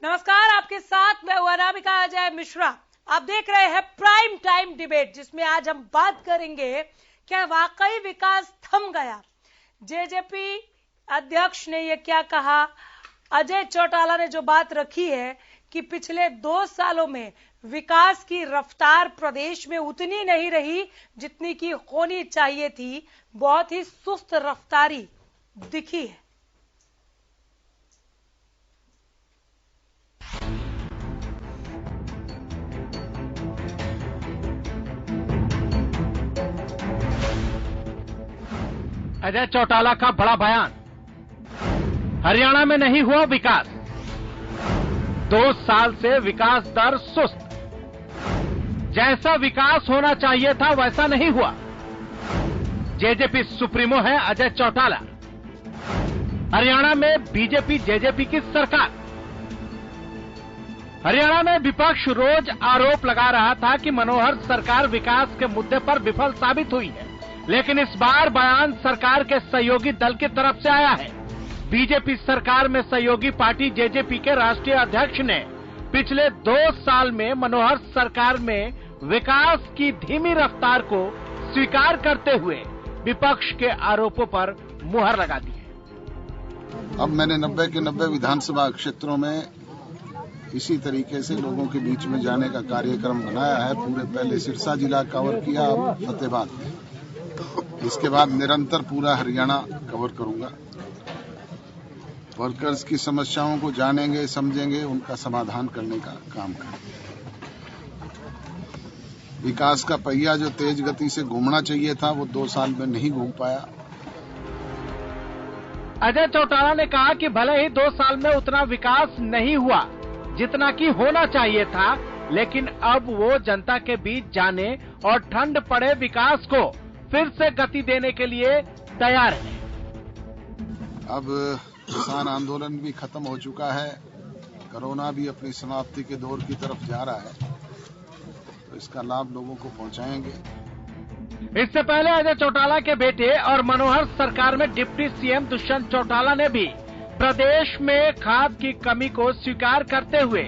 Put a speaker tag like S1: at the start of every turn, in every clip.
S1: नमस्कार, आपके साथ मैं हूं अनामिका अजय मिश्रा। आप देख रहे हैं प्राइम टाइम डिबेट, जिसमें आज हम बात करेंगे क्या वाकई विकास थम गया। जेजेपी अध्यक्ष ने यह क्या कहा, अजय चौटाला ने जो बात रखी है कि पिछले 2 सालों में विकास की रफ्तार प्रदेश में उतनी नहीं रही जितनी की होनी चाहिए थी, बहुत ही सुस्त रफ्तारी दिखी है।
S2: अजय चौटाला का बड़ा बयान, हरियाणा में नहीं हुआ विकास, 2 साल से विकास दर सुस्त, जैसा विकास होना चाहिए था वैसा नहीं हुआ। जेजेपी सुप्रीमो है अजय चौटाला। हरियाणा में बीजेपी जेजेपी की सरकार। हरियाणा में विपक्ष रोज आरोप लगा रहा था कि मनोहर सरकार विकास के मुद्दे पर विफल साबित हुई है, लेकिन इस बार बयान सरकार के सहयोगी दल की तरफ से आया है। बीजेपी सरकार में सहयोगी पार्टी जेजेपी के राष्ट्रीय अध्यक्ष ने पिछले 2 साल में मनोहर सरकार में विकास की धीमी रफ्तार को स्वीकार करते हुए विपक्ष के आरोपों पर मुहर लगा दी है।
S3: अब मैंने 90 के 90 विधानसभा क्षेत्रों में इसी तरीके से लोगों के बीच में जाने का कार्यक्रम बनाया है। पूरे पहले सिरसा जिला कवर किया, अब फतेहाबाद में, इसके बाद निरंतर पूरा हरियाणा कवर करूंगा। वर्कर्स की समस्याओं को जानेंगे, समझेंगे, उनका समाधान करने का काम करेंगे। विकास का पहिया जो तेज गति से घूमना चाहिए था वो 2 साल में नहीं घूम पाया।
S2: अजय चौटाला ने कहा कि भले ही 2 साल में उतना विकास नहीं हुआ जितना कि होना चाहिए था, लेकिन अब वो जनता के बीच जाने और ठंड पड़े विकास को फिर से गति देने के लिए तैयार है।
S3: अब किसान आंदोलन भी खत्म हो चुका है, कोरोना भी अपनी समाप्ति के दौर की तरफ जा रहा है, तो इसका लाभ लोगों को पहुंचाएंगे।
S2: इससे पहले अजय चौटाला के बेटे और मनोहर सरकार में डिप्टी सीएम दुष्यंत चौटाला ने भी प्रदेश में खाद की कमी को स्वीकार करते हुए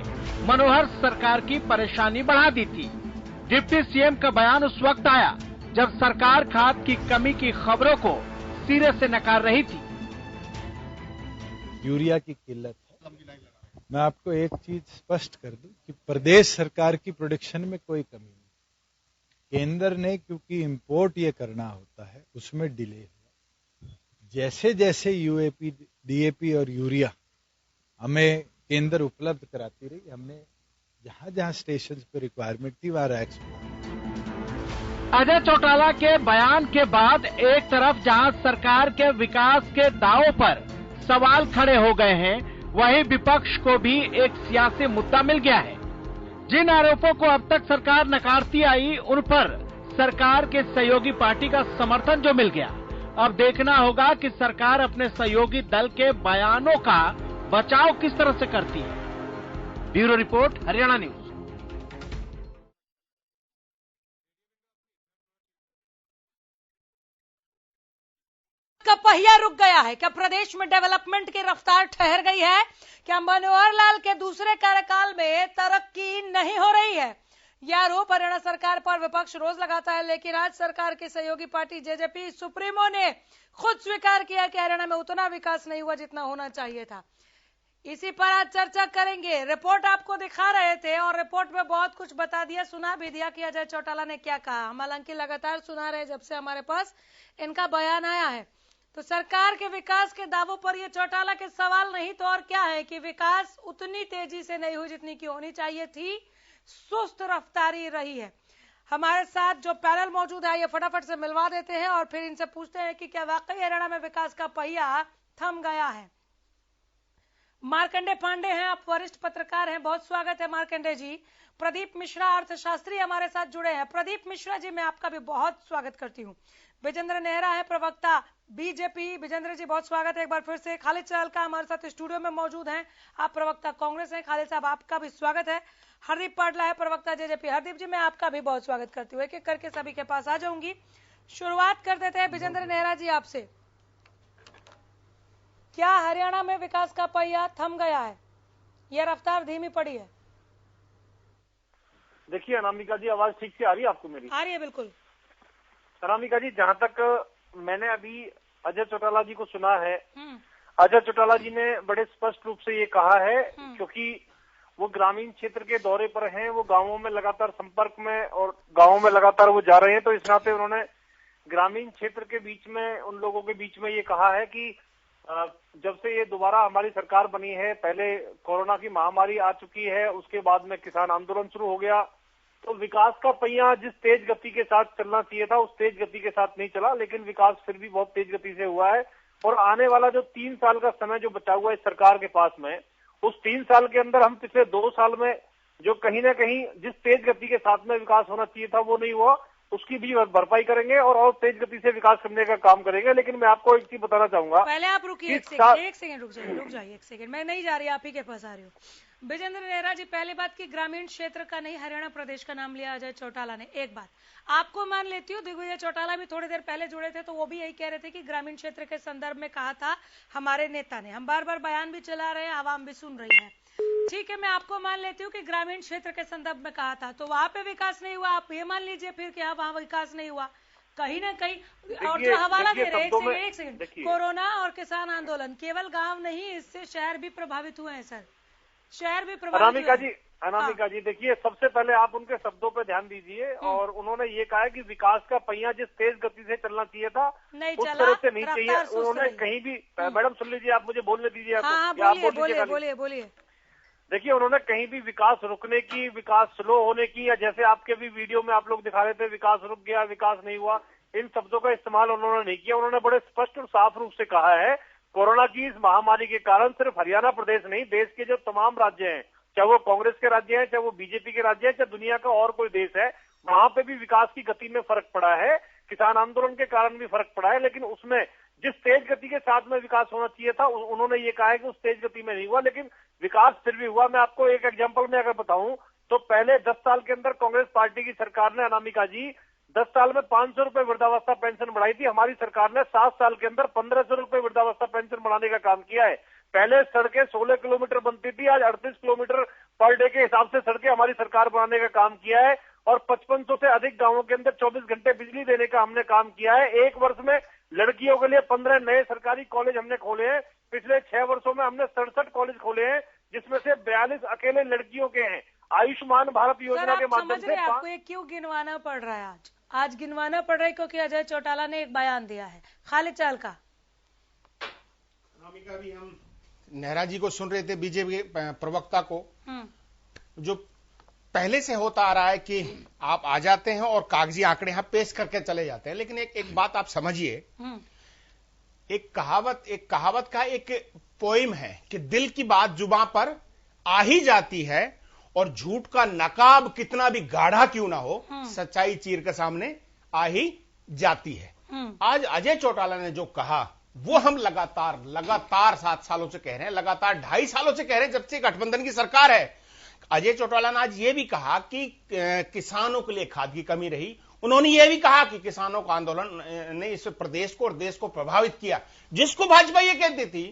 S2: मनोहर सरकार की परेशानी बढ़ा दी थी। डिप्टी सीएम का बयान उस वक्त आया जब सरकार खाद की कमी की खबरों को सिरे से नकार रही थी।
S4: यूरिया की किल्लत है। मैं आपको एक चीज स्पष्ट कर दूं कि प्रदेश सरकार की प्रोडक्शन में कोई कमी नहीं। केंद्र ने क्योंकि इंपोर्ट ये करना होता है, उसमें डिले हुआ। जैसे जैसे यूएपी, डीएपी और यूरिया हमें केंद्र उपलब्ध कराती रही, हमने जहां जहां स्टेशन पे रिक्वायरमेंट थी वहां रैक्स।
S2: अजय चौटाला के बयान के बाद एक तरफ जहां सरकार के विकास के दावों पर सवाल खड़े हो गए हैं, वहीं विपक्ष को भी एक सियासी मुद्दा मिल गया है। जिन आरोपों को अब तक सरकार नकारती आई, उन पर सरकार के सहयोगी पार्टी का समर्थन जो मिल गया। अब देखना होगा कि सरकार अपने सहयोगी दल के बयानों का बचाव किस तरह से करती है। Bureau report, Haryana news.
S1: का पहिया रुक गया है? क्या प्रदेश में डेवलपमेंट की रफ्तार ठहर गई है? क्या मनोहर लाल के दूसरे कार्यकाल में तरक्की नहीं हो रही है? यह आरोप हरियाणा सरकार पर विपक्ष रोज लगाता है, लेकिन आज सरकार की सहयोगी पार्टी जेजेपी सुप्रीमो ने खुद स्वीकार किया कि हरियाणा में उतना विकास नहीं हुआ जितना होना चाहिए था। इसी पर आज चर्चा करेंगे। रिपोर्ट आपको दिखा रहे थे और रिपोर्ट में बहुत कुछ बता दिया, सुना भी दिया कि अजय चौटाला ने क्या कहा। हम हालांकि लगातार सुना रहे जब से हमारे पास इनका बयान आया है। तो सरकार के विकास के दावों पर यह चौटाला के सवाल नहीं तो और क्या है कि विकास उतनी तेजी से नहीं हुई जितनी की होनी चाहिए थी, सुस्त रफ्तारी रही है। हमारे साथ जो पैनल मौजूद है, ये फटाफट से मिलवा देते हैं और फिर इनसे पूछते हैं कि क्या वाकई हरियाणा में विकास का पहिया थम गया है। मार्कंडे पांडे हैं, आप वरिष्ठ पत्रकार हैं, बहुत स्वागत है मार्कंडे जी। प्रदीप मिश्रा अर्थशास्त्री हमारे साथ जुड़े हैं। प्रदीप मिश्रा जी, मैं आपका भी बहुत स्वागत करती हूँ। विजेंद्र नेहरा है, प्रवक्ता बीजेपी। विजेंद्र जी, बहुत स्वागत है एक बार फिर से। खालिद चहलका हमारे साथ स्टूडियो में मौजूद हैं, आप प्रवक्ता कांग्रेस हैं। खालिद साहब, आपका भी स्वागत है। हरदीप पाटला है, प्रवक्ता जेजेपी। हरदीप जी, मैं आपका भी बहुत स्वागत करती हूँ। एक एक करके सभी के पास आ जाऊंगी। शुरुआत कर देते हैं विजेंद्र नेहरा जी आपसे। क्या हरियाणा में विकास का पहिया थम गया है? यह रफ्तार धीमी पड़ी है?
S5: देखिए अनामिका जी, आवाज ठीक से आ रही है आपको मेरी?
S1: आ रही है बिल्कुल।
S5: अनामिका जी, जहां तक मैंने अभी अजय चौटाला जी को सुना है, अजय चौटाला जी ने बड़े स्पष्ट रूप से ये कहा है, क्योंकि वो ग्रामीण क्षेत्र के दौरे पर हैं, वो गांवों में लगातार संपर्क में और गांवों में लगातार वो जा रहे हैं, तो इस नाते उन्होंने ग्रामीण क्षेत्र के बीच में उन लोगों के बीच में ये कहा है कि जब से ये दोबारा हमारी सरकार बनी है, पहले कोरोना की महामारी आ चुकी है, उसके बाद में किसान आंदोलन शुरू हो गया, तो विकास का पहिया जिस तेज गति के साथ चलना चाहिए था उस तेज गति के साथ नहीं चला, लेकिन विकास फिर भी बहुत तेज गति से हुआ है। और आने वाला जो 3 साल का समय जो बचा हुआ है इस सरकार के पास में, उस 3 साल के अंदर हम पिछले 2 साल में जो कहीं ना कहीं जिस तेज गति के साथ में विकास होना चाहिए था वो नहीं हुआ, उसकी भी भरपाई करेंगे और तेज गति से विकास करने का काम करेंगे। लेकिन मैं आपको एक चीज बताना चाहूंगा।
S1: पहले आप रुकिए, एक सेकंड रुक जाइए एक सेकंड, मैं नहीं जा रही, आप ही के पास आ रही हूँ। विजेंद्र नेहरा जी, पहली बात की ग्रामीण क्षेत्र का नहीं, हरियाणा प्रदेश का नाम लिया अजय चौटाला ने। एक बात आपको मान लेती हूँ, दिग्विजय चौटाला भी थोड़ी देर पहले जुड़े थे तो वो भी यही कह रहे थे कि ग्रामीण क्षेत्र के संदर्भ में कहा था हमारे नेता ने। हम बार बार बयान भी चला रहे हैं, आवाम भी सुन रही है, ठीक है, मैं आपको मान लेती हूँ कि ग्रामीण क्षेत्र के संदर्भ में कहा था, तो वहां पे विकास नहीं हुआ। आप ये मान लीजिए फिर कि वहां विकास नहीं हुआ कहीं ना कहीं। और जो हवाला दे रहे हैं, एक सेकंड, कोरोना और किसान आंदोलन केवल गांव नहीं, इससे शहर भी प्रभावित हुए हैं सर, शहर भी प्रभावित हुए हैं।
S5: अनामिका जी, देखिए सबसे पहले आप उनके शब्दों पे ध्यान दीजिए, और उन्होंने ये कहा है कि विकास का पहिया जिस तेज गति से चलना चाहिए था उस तरह से नहीं चाहिए। उन्होंने कहीं भी, मैडम सुन लीजिए, आप मुझे बोलने दीजिए।
S1: बोलिए।
S5: देखिए उन्होंने कहीं भी विकास रुकने की, विकास स्लो होने की, या जैसे आपके भी वीडियो में आप लोग दिखा रहे थे विकास रुक गया, विकास नहीं हुआ, इन शब्दों का इस्तेमाल उन्होंने नहीं किया। उन्होंने बड़े स्पष्ट और साफ रूप से कहा है कोरोना की इस महामारी के कारण सिर्फ हरियाणा प्रदेश नहीं, देश के जो तमाम राज्य हैं, चाहे वो कांग्रेस के राज्य हैं, चाहे वो बीजेपी के राज्य हैं, चाहे दुनिया का और कोई देश है, वहां पे भी विकास की गति में फर्क पड़ा है। किसान आंदोलन के कारण भी फर्क पड़ा है, लेकिन उसमें जिस तेज गति के साथ में विकास होना चाहिए था उन्होंने ये कहा है कि उस तेज गति में नहीं हुआ, लेकिन विकास फिर भी हुआ। मैं आपको एक एग्जांपल में अगर बताऊं तो पहले 10 साल के अंदर कांग्रेस पार्टी की सरकार ने, अनामिका जी, 10 साल में 500 रुपए वृद्धावस्था पेंशन बढ़ाई थी। हमारी सरकार ने 7 साल के अंदर 1500 रुपए वृद्धावस्था पेंशन बढ़ाने का काम किया है। पहले सड़कें 16 किलोमीटर बनती थी, आज 38 किलोमीटर पर डे के हिसाब से सड़कें हमारी सरकार बनाने का काम किया है, और 5500 से अधिक गांवों के अंदर 24 घंटे बिजली देने का हमने काम किया है। 1 वर्ष में लड़कियों के लिए 15 नए सरकारी कॉलेज हमने खोले हैं। पिछले 6 वर्षों में हमने 67 कॉलेज खोले हैं, जिसमें से 42 अकेले लड़कियों के हैं। आयुष्मान भारत योजना के माध्यम से
S1: आपको ये क्यों गिनवाना पड़ रहा है? आज गिनवाना पड़ रहा है क्योंकि अजय चौटाला ने एक बयान दिया है। खालिद चाल का
S6: भी हम नेहरा जी को सुन रहे थे, बीजेपी प्रवक्ता को, जो पहले से होता आ रहा है कि आप आ जाते हैं और कागजी आंकड़े यहां पेश करके चले जाते हैं। लेकिन एक बात आप समझिए, एक कहावत का एक पोइम है कि दिल की बात जुबां पर आ ही जाती है, और झूठ का नकाब कितना भी गाढ़ा क्यों ना हो, सच्चाई चीर के सामने आ ही जाती है। आज अजय चौटाला ने जो कहा वो हम लगातार 7 सालों से कह रहे हैं, लगातार 2.5 सालों से कह रहे हैं, जब से गठबंधन की सरकार है। अजय चौटाला ने आज ये भी कहा कि किसानों के लिए खाद की कमी रही। उन्होंने ये भी कहा कि किसानों का आंदोलन ने इस प्रदेश को और देश को प्रभावित किया, जिसको भाजपा ये कहती थी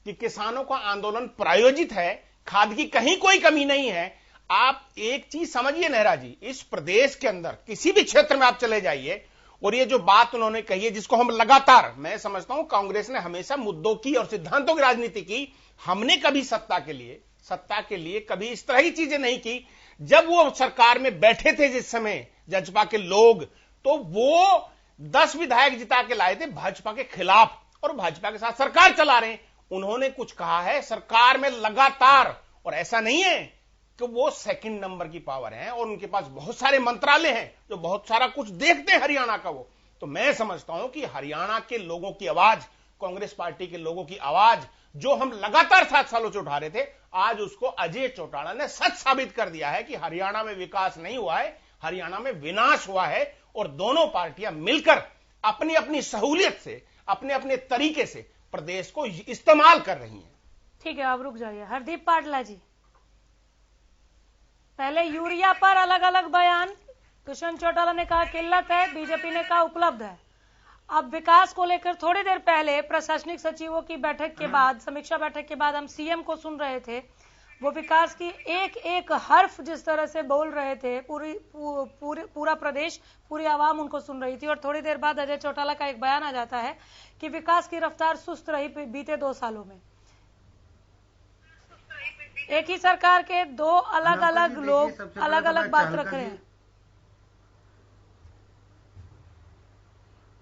S6: कि किसानों का आंदोलन प्रायोजित है, खाद की कहीं कोई कमी नहीं है। आप एक चीज समझिए नेहरा जी, इस प्रदेश के अंदर किसी भी क्षेत्र में आप चले जाइए, और ये जो बात उन्होंने कही है, जिसको हम लगातार, मैं समझता हूं कांग्रेस ने हमेशा मुद्दों की और सिद्धांतों की राजनीति की, हमने कभी सत्ता के लिए कभी इस तरह की चीजें नहीं की। जब वो सरकार में बैठे थे जिस समय भाजपा के लोग, तो वो 10 विधायक जिता के लाए थे भाजपा के खिलाफ, और भाजपा के साथ सरकार चला रहे हैं। उन्होंने कुछ कहा है सरकार में लगातार, और ऐसा नहीं है कि वो सेकंड नंबर की पावर है, और उनके पास बहुत सारे मंत्रालय हैं जो बहुत सारा कुछ देखते हैं हरियाणा का। वो तो मैं समझता हूं कि हरियाणा के लोगों की आवाज, कांग्रेस पार्टी के लोगों की आवाज, जो हम लगातार 7 सालों से उठा रहे थे, आज उसको अजय चौटाला ने सच साबित कर दिया है कि हरियाणा में विकास नहीं हुआ है, हरियाणा में विनाश हुआ है। और दोनों पार्टियां मिलकर अपनी अपनी सहूलियत से, अपने अपने तरीके से प्रदेश को इस्तेमाल कर रही हैं।
S1: ठीक है, आप रुक जाइए। हरदीप पाटला जी, पहले यूरिया पर अलग अलग बयान, दुष्यंत चौटाला ने कहा किल्लत है, बीजेपी ने कहा उपलब्ध है। अब विकास को लेकर थोड़ी देर पहले प्रशासनिक सचिवों की बैठक के बाद, समीक्षा बैठक के बाद हम सीएम को सुन रहे थे, वो विकास की एक एक हर्फ जिस तरह से बोल रहे थे, पूरा प्रदेश, पूरी आवाम उनको सुन रही थी। और थोड़ी देर बाद अजय चौटाला का एक बयान आ जाता है कि विकास की रफ्तार सुस्त रही बीते 2 सालों में। एक ही सरकार के 2 अलग अलग लोग अलग अलग बात रख रहे हैं।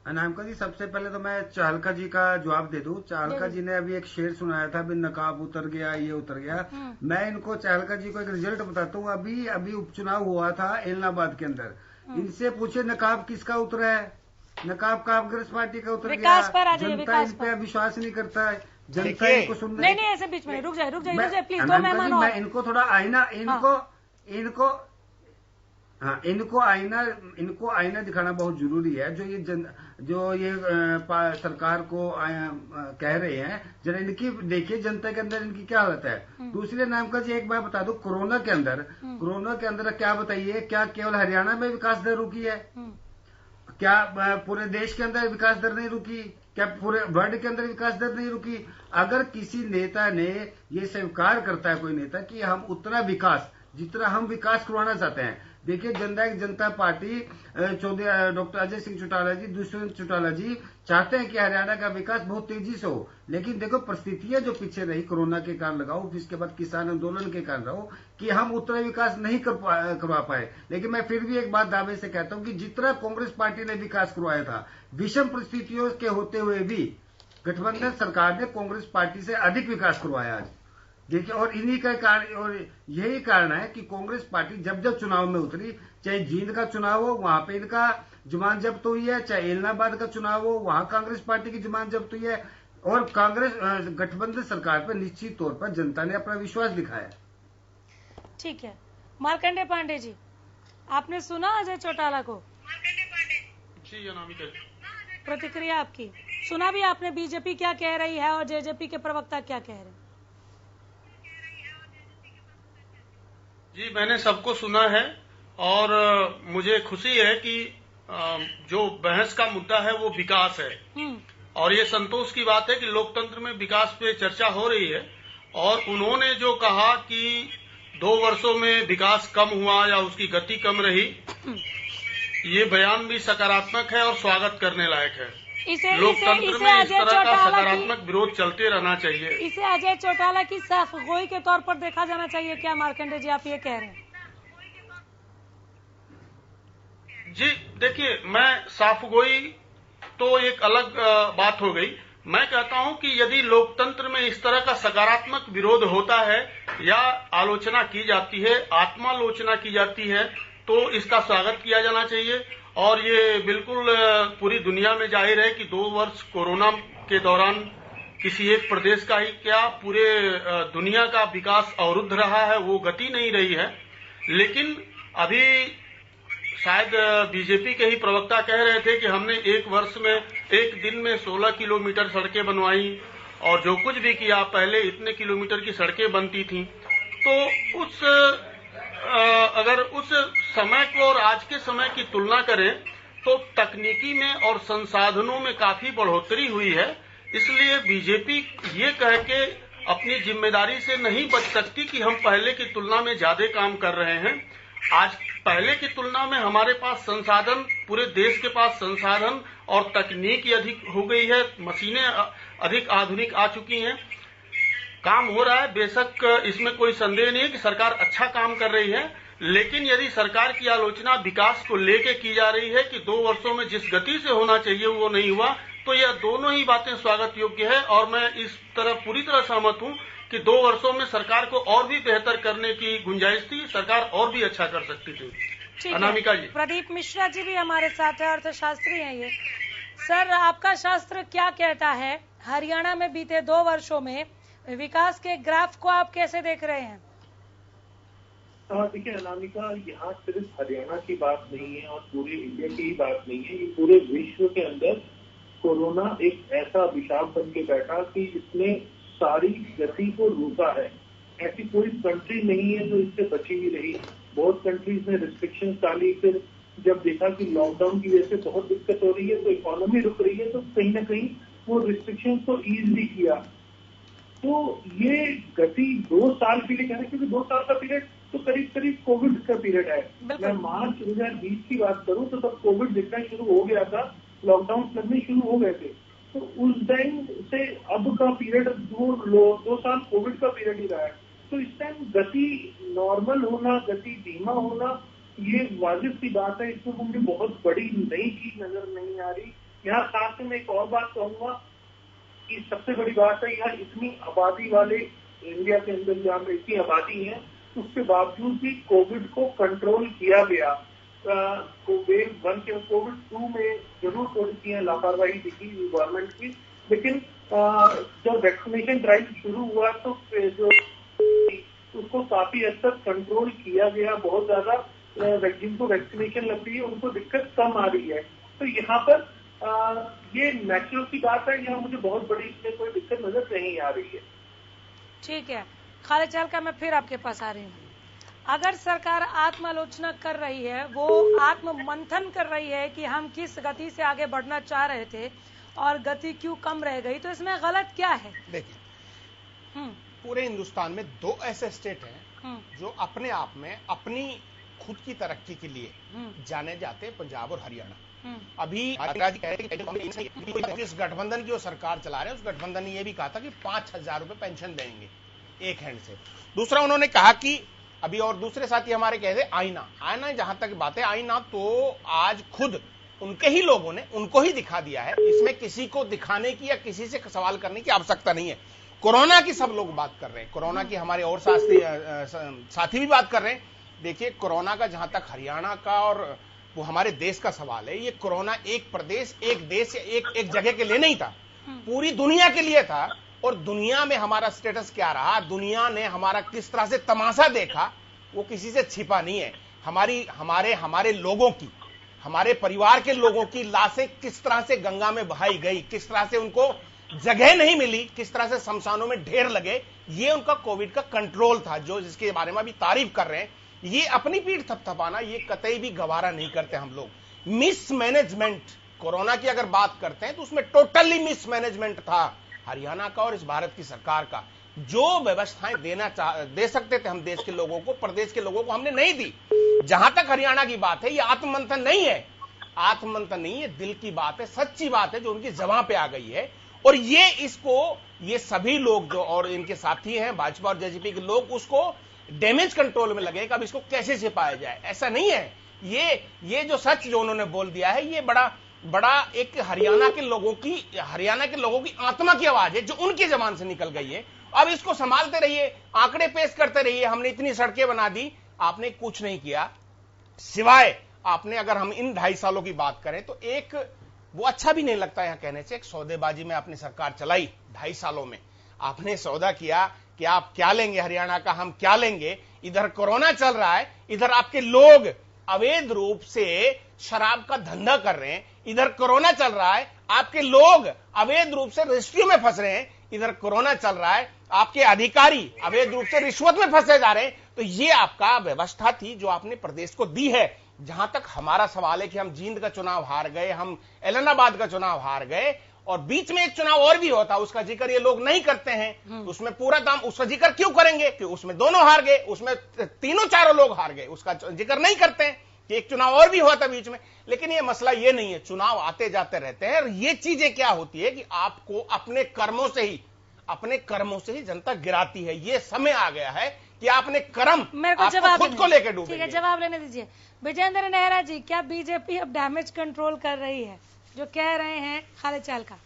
S7: अनामिका जी, सबसे पहले तो मैं चाहलका जी का जवाब दे दूं। चाहलका जी ने अभी एक शेर सुनाया था, अभी नकाब उतर गया, ये उतर गया। मैं इनको चाहलका जी को एक रिजल्ट बताता हूँ। अभी उपचुनाव हुआ था इलाहाबाद के अंदर। इनसे पूछे नकाब किसका उतरा है? नकाब कांग्रेस पार्टी का उतर गया। जनता इन पे विश्वास नहीं करता है, जनता इनको सुन
S1: नहीं ऐसे बीच में रुक जाए प्लीज, 2 मेहमान
S7: मैं इनको थोड़ा आईना इनको आईना दिखाना बहुत जरूरी है। जो ये सरकार को कह रहे हैं, जरा इनकी देखिए जनता के अंदर इनकी क्या हालत है। दूसरे नामका जी, एक बात बता दो, कोरोना के अंदर क्या बताइए, क्या केवल हरियाणा में विकास दर रुकी है? क्या पूरे देश के अंदर विकास दर नहीं रुकी? क्या पूरे वर्ल्ड के अंदर विकास दर नहीं रुकी? अगर किसी नेता ने ये स्वीकार करता है, कोई नेता, कि हम उतना विकास जितना हम विकास करवाना चाहते हैं। देखिए, जनता पार्टी डॉक्टर अजय सिंह चौटाला जी, दुष्यंत चौटाला जी चाहते हैं कि हरियाणा का विकास बहुत तेजी से हो। लेकिन देखो, परिस्थितियां जो पीछे रही, कोरोना के कारण लगाओ, फिर इसके बाद किसान आंदोलन के कारण रहो, कि हम उतना विकास नहीं करवा पाए। लेकिन मैं फिर भी एक बात दावे से कहता हूं कि जितना कांग्रेस पार्टी ने विकास करवाया था, विषम परिस्थितियों के होते हुए भी गठबंधन सरकार ने कांग्रेस पार्टी से अधिक विकास करवाया आज। देखिए, और इन्हीं का कारण, और यही कारण है कि कांग्रेस पार्टी जब चुनाव में उतरी, चाहे जींद का चुनाव हो, वहां पे इनका जमानत जब्त हुई है, चाहे इलाहाबाद का चुनाव हो, वहां कांग्रेस पार्टी की जमानत जब्त हुई है। और कांग्रेस गठबंधन सरकार पर निश्चित तौर पर जनता ने अपना विश्वास दिखाया।
S1: ठीक है, मार्कंडे पांडे जी, आपने सुना अजय चौटाला को?
S8: जी अनामिका,
S1: प्रतिक्रिया आपकी सुना भी आपने? बीजेपी क्या कह रही है और जेजेपी के प्रवक्ता क्या कह रहे हैं?
S8: जी मैंने सबको सुना है और मुझे खुशी है कि जो बहस का मुद्दा है वो विकास है। और ये संतोष की बात है कि लोकतंत्र में विकास पे चर्चा हो रही है। और उन्होंने जो कहा कि 2 वर्षों में विकास कम हुआ या उसकी गति कम रही, ये बयान भी सकारात्मक है और स्वागत करने लायक है। लोकतंत्र में इस तरह का सकारात्मक विरोध चलते रहना चाहिए।
S1: इसे अजय चौटाला की साफगोई के तौर पर देखा जाना चाहिए क्या, मार्कंडे जी, आप ये कह रहे हैं?
S8: जी देखिए, मैं साफगोई तो एक अलग बात हो गई। मैं कहता हूं कि यदि लोकतंत्र में इस तरह का सकारात्मक विरोध होता है या आलोचना की जाती है, आत्मालोचना की जाती है, तो इसका स्वागत किया जाना चाहिए। और ये बिल्कुल पूरी दुनिया में जाहिर है कि 2 वर्ष कोरोना के दौरान किसी एक प्रदेश का ही क्या, पूरे दुनिया का विकास अवरुद्ध रहा है, वो गति नहीं रही है। लेकिन अभी शायद बीजेपी के ही प्रवक्ता कह रहे थे कि हमने 1 वर्ष में 1 दिन में 16 किलोमीटर सड़कें बनवाई और जो कुछ भी किया, पहले इतने किलोमीटर की सड़कें बनती थी। तो अगर उस समय को और आज के समय की तुलना करें तो तकनीकी में और संसाधनों में काफी बढ़ोतरी हुई है। इसलिए बीजेपी ये कह के अपनी जिम्मेदारी से नहीं बच सकती कि हम पहले की तुलना में ज्यादा काम कर रहे हैं। आज पहले की तुलना में हमारे पास संसाधन, पूरे देश के पास संसाधन और तकनीकी अधिक हो गई है, मशीनें अधिक आधुनिक आ चुकी हैं, काम हो रहा है। बेशक इसमें कोई संदेह नहीं है कि सरकार अच्छा काम कर रही है। लेकिन यदि सरकार की आलोचना विकास को लेके की जा रही है कि 2 वर्षों में जिस गति से होना चाहिए वो नहीं हुआ, तो यह दोनों ही बातें स्वागत योग्य है। और मैं इस तरह पूरी तरह सहमत हूं कि 2 वर्षों में सरकार को और भी बेहतर करने की गुंजाइश थी, सरकार और भी अच्छा कर सकती थी। अनामिका जी,
S1: प्रदीप मिश्रा जी भी हमारे साथ है, अर्थशास्त्री हैं ये। सर, आपका शास्त्र क्या कहता है, हरियाणा में बीते 2 वर्षों में विकास के ग्राफ को आप कैसे देख रहे हैं?
S9: देखिए अनामिका, यहाँ सिर्फ हरियाणा की बात नहीं है और पूरे इंडिया की ही बात नहीं है, ये पूरे विश्व के अंदर कोरोना एक ऐसा अभिशाप बन के बैठा कि इसने सारी गति को रोका है। ऐसी कोई कंट्री नहीं है जो इससे बची हुई रही। बहुत कंट्रीज ने रिस्ट्रिक्शन डाली, फिर जब देखा कि लॉकडाउन की वजह से बहुत दिक्कत हो रही है तो इकोनॉमी रुक रही है, तो कहीं ना कहीं वो रिस्ट्रिक्शन को ईज भी किया। तो ये गति 2 साल के लिए कह रहे हैं, क्योंकि 2 साल का पीरियड तो करीब करीब कोविड का पीरियड है। मैं मार्च 2020 की बात करूं तो तब कोविड दिखना शुरू हो गया था, लॉकडाउन लगने शुरू हो गए थे। तो उस टाइम से अब का पीरियड 2 साल कोविड का पीरियड ही रहा है। तो इस टाइम गति नॉर्मल होना, गति धीमा होना, ये वाजिब सी बात है। इसमें मुझे बहुत बड़ी नई चीज नजर नहीं आ रही। यहाँ साथ में एक और बात कहूंगा कि सबसे बड़ी बात है, यहाँ इतनी आबादी वाले इंडिया के अंदर जहाँ पे इतनी आबादी है, उसके बावजूद भी कोविड को कंट्रोल किया गया। वेव 1 के कोविड 2 में जरूर थोड़ी सी लापरवाही दिखी गवर्नमेंट की, लेकिन जब वैक्सीनेशन ड्राइव शुरू हुआ तो जो उसको काफी हद तक कंट्रोल किया गया। बहुत ज्यादा जिनको वैक्सीनेशन लग रही है उनको दिक्कत कम आ रही है। तो यहाँ पर ये नेचुरल की बात है, यहाँ मुझे बहुत बड़ी इसमें कोई दिक्कत नजर नहीं आ रही है।
S1: ठीक है, खालिद चाल का मैं फिर आपके पास आ रही हूँ। अगर सरकार आत्मालोचना कर रही है, वो आत्म मंथन कर रही है कि हम किस गति से आगे बढ़ना चाह रहे थे और गति क्यों कम रह गई, तो इसमें गलत क्या है?
S6: देखिए, पूरे हिंदुस्तान में 2 ऐसे स्टेट हैं जो अपने आप में अपनी खुद की तरक्की के लिए जाने जाते हैं, पंजाब और हरियाणा। अभी इस गठबंधन की जो सरकार चला रहे हैं, उस गठबंधन ने यह भी कहा था कि 5,000 रुपए पेंशन देंगे एक हैंड से। दूसरा उन्होंने कहा कि अभी और दूसरे साथी हमारे कहते आईना जहां तक बात है, आईना तो आज खुद उनके ही लोगों ने उनको ही दिखा दिया है। इसमें किसी को दिखाने की या किसी से सवाल करने की आवश्यकता नहीं है। कोरोना की सब लोग बात कर रहे हैं, कोरोना की हमारे और साथी भी बात कर रहे हैं। देखिए, कोरोना का जहां तक हरियाणा का और वो हमारे देश का सवाल है, ये कोरोना एक प्रदेश, एक देश या एक जगह के लिए नहीं था, पूरी दुनिया के लिए था। और दुनिया में हमारा स्टेटस क्या रहा, दुनिया ने हमारा किस तरह से तमाशा देखा, वो किसी से छिपा नहीं है। हमारे लोगों की, हमारे परिवार के लोगों की लाशें किस तरह से गंगा में बहाई गई, किस तरह से उनको जगह नहीं मिली, किस तरह से शमशानों में ढेर लगे, ये उनका कोविड का कंट्रोल था, जो जिसके बारे में अभी तारीफ कर रहे हैं। ये अपनी पीठ थपथपाना ये कतई भी गवारा नहीं करते हम लोग। मिसमैनेजमेंट, कोरोना की अगर बात करते हैं तो उसमें टोटली मिसमैनेजमेंट था हरियाणा का और इस भारत की सरकार का। जो व्यवस्थाएं दे सकते थे हम देश के लोगों को, प्रदेश के लोगों को, हमने नहीं दी। जहां तक हरियाणा की बात है, ये आत्ममंथन नहीं है, आत्ममंथन नहीं है, दिल की बात है, सच्ची बात है जो उनकी जबां पे आ गई है। और ये सभी लोग जो और इनके साथी हैं भाजपा और जेजेपी के लोग, उसको डैमेज कंट्रोल में लगे कि अब इसको कैसे छिपाया जाए। ऐसा नहीं है। ये जो सच जो उन्होंने बोल दिया है, ये बड़ा एक हरियाणा के लोगों की आत्मा की आवाज है जो उनकी जबान से निकल गई है। अब इसको संभालते रहिए, आंकड़े पेश करते रहिए। हमने इतनी सड़कें बना दी, आपने कुछ नहीं किया, सिवाय आपने, अगर हम इन 2.5 सालों की बात करें तो एक वो अच्छा भी नहीं लगता यहां कहने से, एक सौदेबाजी में अपनी सरकार चलाई 2.5 सालों में। आपने सौदा किया कि आप क्या लेंगे हरियाणा का, हम क्या लेंगे। इधर कोरोना चल रहा है, इधर आपके लोग अवैध रूप से शराब का धंधा कर रहे हैं, इधर कोरोना चल रहा है, आपके लोग अवैध रूप से रजिस्ट्रियों में फंस रहे हैं, इधर कोरोना चल रहा है, आपके अधिकारी अवैध रूप से रिश्वत में फंसे जा रहे हैं। तो ये आपका व्यवस्था थी जो आपने प्रदेश को दी है। जहां तक हमारा सवाल है कि हम जींद का चुनाव हार गए, हम एलनाबाद का चुनाव हार गए, और बीच में एक चुनाव और भी होता, उसका जिक्र ये लोग नहीं करते हैं। उसमें पूरा दाम, उसका जिक्र क्यों करेंगे कि उसमें दोनों हार गए, उसमें 3-4 लोग हार गए, उसका जिक्र नहीं करते हैं कि एक चुनाव और भी हुआ था बीच में। लेकिन ये मसला ये नहीं है, चुनाव आते जाते रहते हैं। और ये चीजें क्या होती है कि आपको अपने कर्मों से ही जनता गिराती है। ये समय आ गया है कि आपने कर्म
S1: मेरे को जवाब
S6: खुद को लेकर डूबेंगे।
S1: ठीक है, जवाब लेने दीजिए। विजेंद्र नेहरा जी, क्या बीजेपी अब डैमेज कंट्रोल कर रही है, जो कह रहे हैं खालिद चाल का?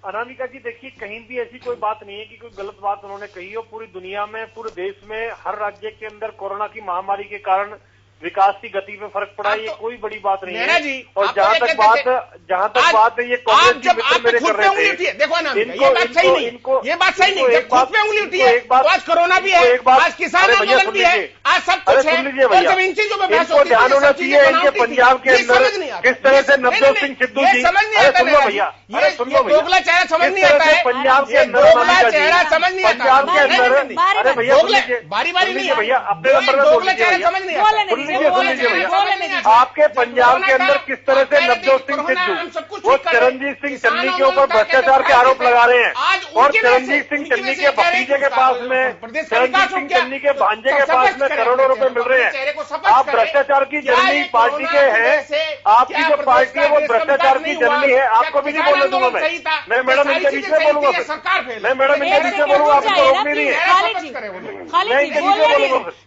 S5: अनामिका जी, देखिए, कहीं भी ऐसी कोई बात नहीं है कि कोई गलत बात उन्होंने कही हो। पूरी दुनिया में, पूरे देश में, हर राज्य के अंदर कोरोना की महामारी के कारण विकास की गति में फर्क पड़ा, ये कोई बड़ी बात नहीं है। और जहां तक बात है, ये कांग्रेस के मित्र मेरे कर रहे थे,
S6: देखो ना, ये बात सही नहीं, ये बात सही नहीं। जब खुद पे उंगली उठी है, आज कोरोना भी है, आज किसान आंदोलन भी है, आज सब कुछ है, और जब इन चीजों में बहस होती है,
S9: ध्यान होना चाहिए इनके पंजाब के अंदर किस तरह से नवजोत सिंह सिद्धू जी,
S6: समझ नहीं आता भैया, ये दोगला चेहरा समझ नहीं आता है,
S9: पंजाब के अंदर
S6: दोगला चेहरा समझ नहीं आता,
S9: पंजाब के अंदर, अरे भैया
S6: बारी बारी नहीं है
S9: भैया, अपने नंबर
S6: दोगला चेहरा समझ नहीं आता।
S5: आपके पंजाब के अंदर किस तरह से नवजोत सिंह सिद्धू वो चरणजीत सिंह चन्नी के ऊपर भ्रष्टाचार के आरोप लगा रहे हैं और चरणजीत सिंह चन्नी के भतीजे के पास में चरणजीत सिंह चन्नी के भांजे के पास में करोड़ों रुपए मिल रहे हैं। आप भ्रष्टाचार की जर्नी पार्टी के हैं, आपकी जो पार्टी है वो भ्रष्टाचार की जर्नी है। आपको भी नहीं बोलने दूंगा मैं मैडम इनके बीच में बोलूंगा, मैं मैडम इनके बीच में बोलूंगा, आपको रोकनी नहीं है।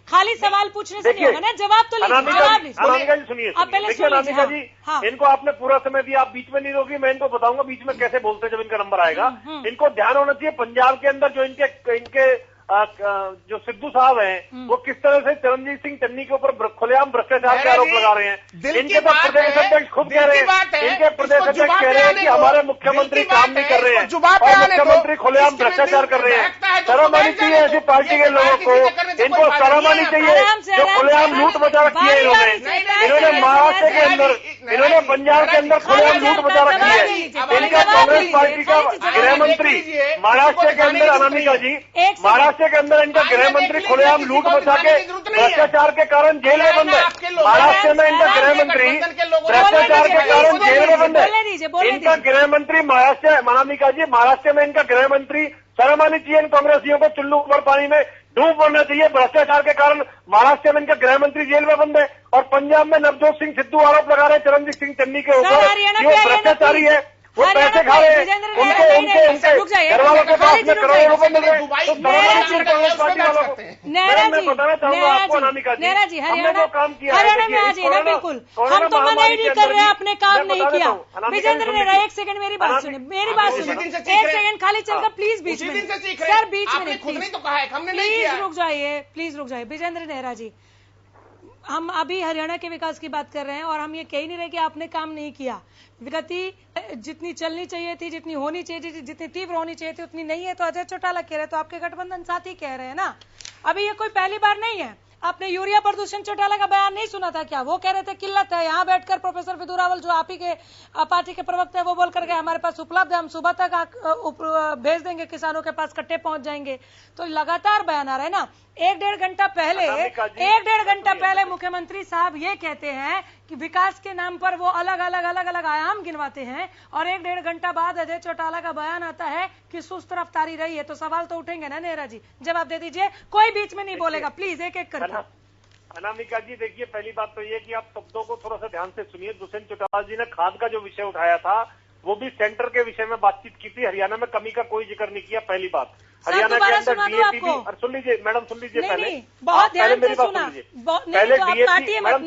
S1: खाली सवाल पूछने से नहीं होगा ना, जवाब तो
S5: अनामिका जी सुनिए, देखिए अनामिका जी, इनको आपने पूरा समय दिया, आप बीच में नहीं रोकी, मैं इनको बताऊंगा बीच में कैसे बोलते हैं जब इनका नंबर आएगा। इनको ध्यान होना चाहिए पंजाब के अंदर जो इनके जो सिद्धू साहब हैं वो किस तरह से चरणजीत सिंह चन्नी के ऊपर खुलेआम भ्रष्टाचार के आरोप लगा रहे हैं। इनके तो प्रदेश अध्यक्ष खुद कह रहे हैं, इनके प्रदेश अध्यक्ष कह रहे हैं कि हमारे मुख्यमंत्री काम नहीं कर रहे हैं और मुख्यमंत्री खुलेआम भ्रष्टाचार कर रहे हैं। शर्म आनी चाहिए ऐसी पार्टी के लोगों को, इनको शर्म आनी चाहिए जो खुलेआम लूट मचा रखी है। इन्होंने महाराष्ट्र के अंदर, इन्होंने पंजाब के अंदर खुलेआम लूट मचा रखी है। इनका कांग्रेस पार्टी का गृह मंत्री महाराष्ट्र के अंदर, अनामिका जी, महाराष्ट्र के अंदर इनका गृह मंत्री खुलेआम लूट मचा के भ्रष्टाचार के कारण जेल में बंद है। महाराष्ट्र में इनका गृह मंत्री भ्रष्टाचार के कारण जेल में बंद है। इनका गृह मंत्री महाराष्ट्र, अनामिका जी, महाराष्ट्र में इनका गृह मंत्री, शर्म आनी चाहिए इन कांग्रेसियों को, चुल्लू ऊपर पानी में डूब मरना चाहिए। भ्रष्टाचार के कारण महाराष्ट्र में इनका गृह मंत्री जेल में बंद है और पंजाब में नवजोत सिंह सिद्धू आरोप लगा रहे हैं चरणजीत सिंह चन्नी के ऊपर ये भ्रष्टाचारी है, वो पैसे खा रहे हैं, उनके घर वालों के पास में करोड़ों रुपए मिल रहे हैं। मैं बताना चाहूंगा आपको अनामिका जी, हमने जो काम किया
S1: हरियाणा में आ जाइए ना, बिल्कुल हम तो मना ही नहीं कर रहे हैं, अपने काम नहीं किया। विजेंद्र नेहरा, एक सेकंड मेरी बात सुनिए, एक सेकंड खाली चलकर प्लीज बीच में सर, बीच में प्लीज रुक जाइए, प्लीज रुक जाइए। विजेंद्र नेहरा जी, हम अभी हरियाणा के विकास की बात कर रहे हैं और हम ये कह ही नहीं रहे कि आपने काम नहीं किया। गति जितनी चलनी चाहिए थी, जितनी होनी चाहिए थी, जितनी तीव्र होनी चाहिए थी उतनी नहीं है, तो अजय चौटाला कह रहे, तो आपके गठबंधन साथी कह रहे हैं ना। अभी ये कोई पहली बार नहीं है, आपने यूरिया प्रदूषण चौटाला का बयान नहीं सुना था क्या? वो कह रहे थे किल्लत है, यहाँ बैठकर प्रोफेसर विदु रावल जो आप ही के पार्टी के प्रवक्ता है वो बोल करके हमारे पास उपलब्ध है, हम सुबह तक भेज देंगे, किसानों के पास कट्टे पहुंच जाएंगे। तो लगातार बयान आ रहा है ना। एक डेढ़ घंटा पहले मुख्यमंत्री साहब ये कहते हैं कि विकास के नाम पर वो अलग अलग आयाम गिनवाते हैं और एक डेढ़ घंटा बाद अजय चौटाला का बयान आता है कि सुस्त रफ्तारी रही है। तो सवाल तो उठेंगे ना नेहरा जी, जवाब दे दीजिए, कोई बीच में नहीं बोलेगा, प्लीज एक एक करके।
S5: अनामिका जी देखिए, पहली बात तो ये कि आप शब्दों को थोड़ा सा ध्यान से सुनिए। दुष्यंत चौटाला जी ने खाद का जो विषय उठाया था वो भी सेंटर के विषय में बातचीत की थी, हरियाणा में कमी का कोई जिक्र नहीं किया। पहली बात, हरियाणा के अंदर डीएपी भी, सुन लीजिए मैडम, सुन लीजिए पहले,
S1: बहुत ध्यान
S5: मेरी बात सुन लीजिए पहले। डीएपी मैडम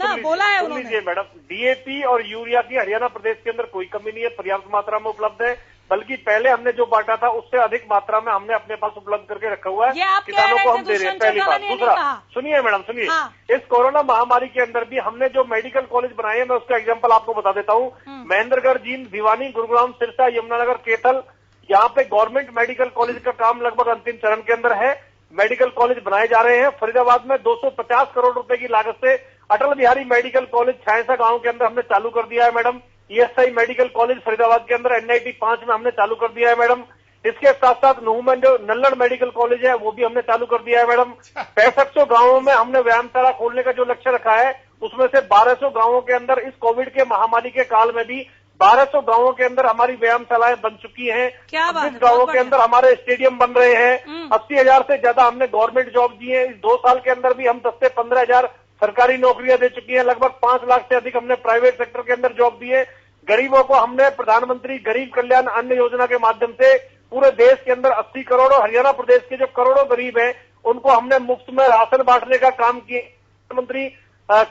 S5: सुन लीजिए मैडम, डीएपी और यूरिया की हरियाणा प्रदेश के अंदर कोई कमी नहीं है, पर्याप्त मात्रा में उपलब्ध है, बल्कि पहले हमने जो बांटा था उससे अधिक मात्रा में हमने अपने पास उपलब्ध करके रखा हुआ है, किसानों को हम दे रहे हैं। पहली बात। दूसरा, सुनिए मैडम सुनिए, इस कोरोना महामारी के अंदर भी हमने जो मेडिकल कॉलेज बनाए हैं, मैं उसका एग्जांपल आपको बता देता हूँ। महेंद्रगढ़, जींद, भिवानी, गुरुग्राम, सिरसा, यमुनानगर, केथल, यहाँ पे गवर्नमेंट मेडिकल कॉलेज का काम लगभग अंतिम चरण के अंदर है। मेडिकल कॉलेज बनाए जा रहे हैं। फरीदाबाद में 250 करोड़ रुपए की लागत से अटल बिहारी मेडिकल कॉलेज छायसा गांव के अंदर हमने चालू कर दिया है madam. ESI medical college Faridabad के अंदर एनआईटी 5 में हमने चालू कर दिया है मैडम। इसके साथ साथ नूह में जो नल्लड़ मेडिकल कॉलेज है वो भी हमने चालू कर दिया है मैडम। 6500 गांवों में हमने व्यायामशाला खोलने का जो लक्ष्य रखा है उसमें से 1200 गांवों के अंदर इस कोविड के महामारी के काल में भी 1200 गांवों के अंदर हमारी व्यायामशालाएं बन चुकी हैं। 26 गांवों के अंदर हमारे स्टेडियम बन रहे हैं। 80,000 से ज्यादा हमने गवर्नमेंट जॉब दी है। इस 2 साल के अंदर भी हम 10 से 15,000 सरकारी नौकरियां दे चुकी हैं। लगभग 5 लाख से अधिक हमने प्राइवेट सेक्टर के अंदर जॉब दी है। गरीबों को हमने प्रधानमंत्री गरीब कल्याण अन्न योजना के माध्यम से पूरे देश के अंदर 80 करोड़ और हरियाणा प्रदेश के जो करोड़ों गरीब हैं उनको हमने मुफ्त में राशन बांटने का काम किया। प्रधानमंत्री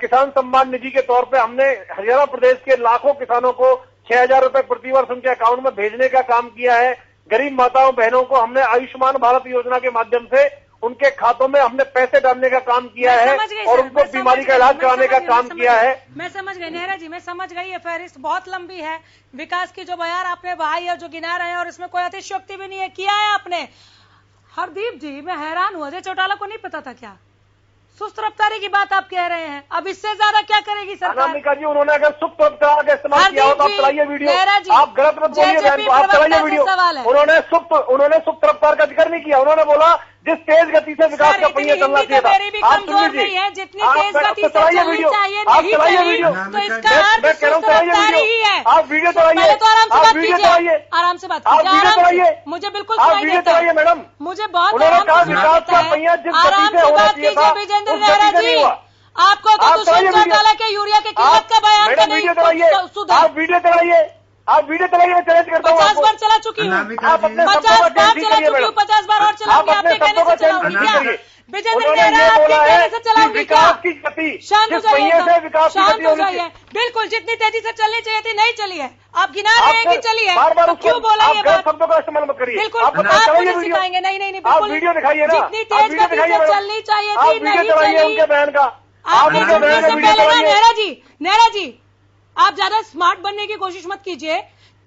S5: किसान सम्मान निधि के तौर पे हमने हरियाणा प्रदेश के लाखों किसानों को 6,000 रुपए प्रतिवर्ष उनके अकाउंट में भेजने का काम किया है। गरीब माताओं बहनों को हमने आयुष्मान भारत योजना के माध्यम से उनके खातों में हमने पैसे डालने का काम किया है और उनको बीमारी का इलाज कराने का काम किया है।
S1: मैं समझ गई नेहरा जी, मैं समझ गई। ये फहरिस्त बहुत लंबी है। विकास की जो बयान आपने बहाई है, जो गिना रहे हैं, और इसमें कोई अतिशयोक्ति भी नहीं है, किया है आपने। हरदीप जी, मैं हैरान हुआ, अजय चौटाला को नहीं पता था क्या? सुस्त रफ्तारी की बात आप कह रहे हैं, अब इससे ज्यादा क्या करेगी सरकार?
S5: अनामिका जी, उन्होंने अगर सुस्त रफ्तार का इस्तेमाल किया हो तो आप चलाइए वीडियो, आप गलत मत बोलिए, आप चलाइए वीडियो। उन्होंने सुस्त रफ्तार का जिक्र नहीं किया। उन्होंने बोला जिस तेज गति से विकास का पहिया चलना चाहिए था।
S1: मेरी भी कमजोर नहीं है, जितनी तेज गति से चलनी चाहिए नहीं चली, तो इसका अर्थ सुस्त रफ्तारी ही है।
S5: आप वीडियो चलाइए,
S1: पहले तो आराम से बात कीजिए, आराम से बात कीजिए, आराम से, मुझे बिल्कुल सुनाई देता है
S5: मैडम,
S1: मुझे बहुत आराम से सुनाई देता है। आराम से बात कीजिए विजेंद्र नेहरा जी, आपको तो दुष्यंत चौटाला के यूरिया की कीमत का बयान का नहीं सुधार।
S5: आप वीडियो चलाइए, मैं चैलेंज करता हूँ।
S1: 50 बार चला चुकी हूँ, 50 बार चला चुकी हूँ, 50 बार और चलाऊंगी। आपके कहने से चलाऊंगी क्या? विजेंद्र नेहरा आपके कहने से चलाऊंगी क्या? शांत हो जाइए, शांत हो जाइए। बिल्कुल जितनी तेजी से चलनी चाहिए थी नहीं चली है। आप गिना रहे हैं कि चली है, तो क्यों बोला ये बात?
S5: शब्दों का इस्तेमाल मत करिए।
S1: बिल्कुल आप मुझे सिखाएंगे? नहीं नहीं नहीं, बिल्कुल
S5: वीडियो दिखाइए ना,
S1: जितनी तेज गति से चलनी चाहिए थी नहीं चली।
S5: उनके बयान का
S1: आपने नेहरा जी आप ज्यादा स्मार्ट बनने की कोशिश मत कीजिए।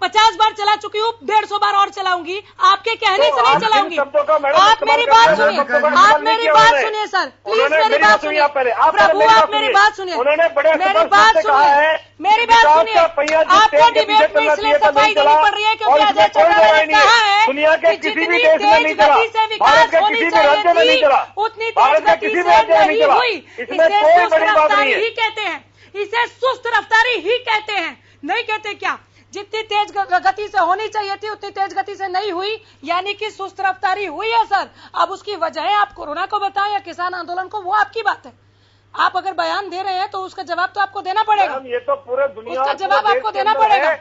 S1: 50 बार चला चुकी हूँ, 150 बार और चलाऊंगी। आपके कहने से नहीं चलाऊंगी। आप मेरी बात सुनिए, आप मेरी बात सुनिए सर, प्लीज मेरी बात सुनिए प्रभु, आप मेरी बात सुनिए, मेरी बात सुनिए, मेरी बात सुनिए। आपको डिबेट में इसलिए सफाई देनी पड़ रही है क्योंकि अजय चौटाला ने कहा है कि जितनी तेज गति से विकास होनी चाहिए थी उतनी तेज गति से नहीं हुई। इसे सुस्त रफ्तारी ही कहते हैं, इसे सुस्त रफ्तारी ही कहते हैं, नहीं कहते क्या? जितनी तेज गति से होनी चाहिए थी उतनी तेज गति से नहीं हुई, यानी कि सुस्त रफ्तारी हुई है सर। अब उसकी वजह आप कोरोना को बताएं या किसान आंदोलन को, वो आपकी बात है। आप अगर बयान दे रहे हैं तो उसका जवाब तो आपको देना पड़ेगा।
S5: ये तो पूरे दुनिया
S1: उसका जवाब आपको देना पड़ेगा।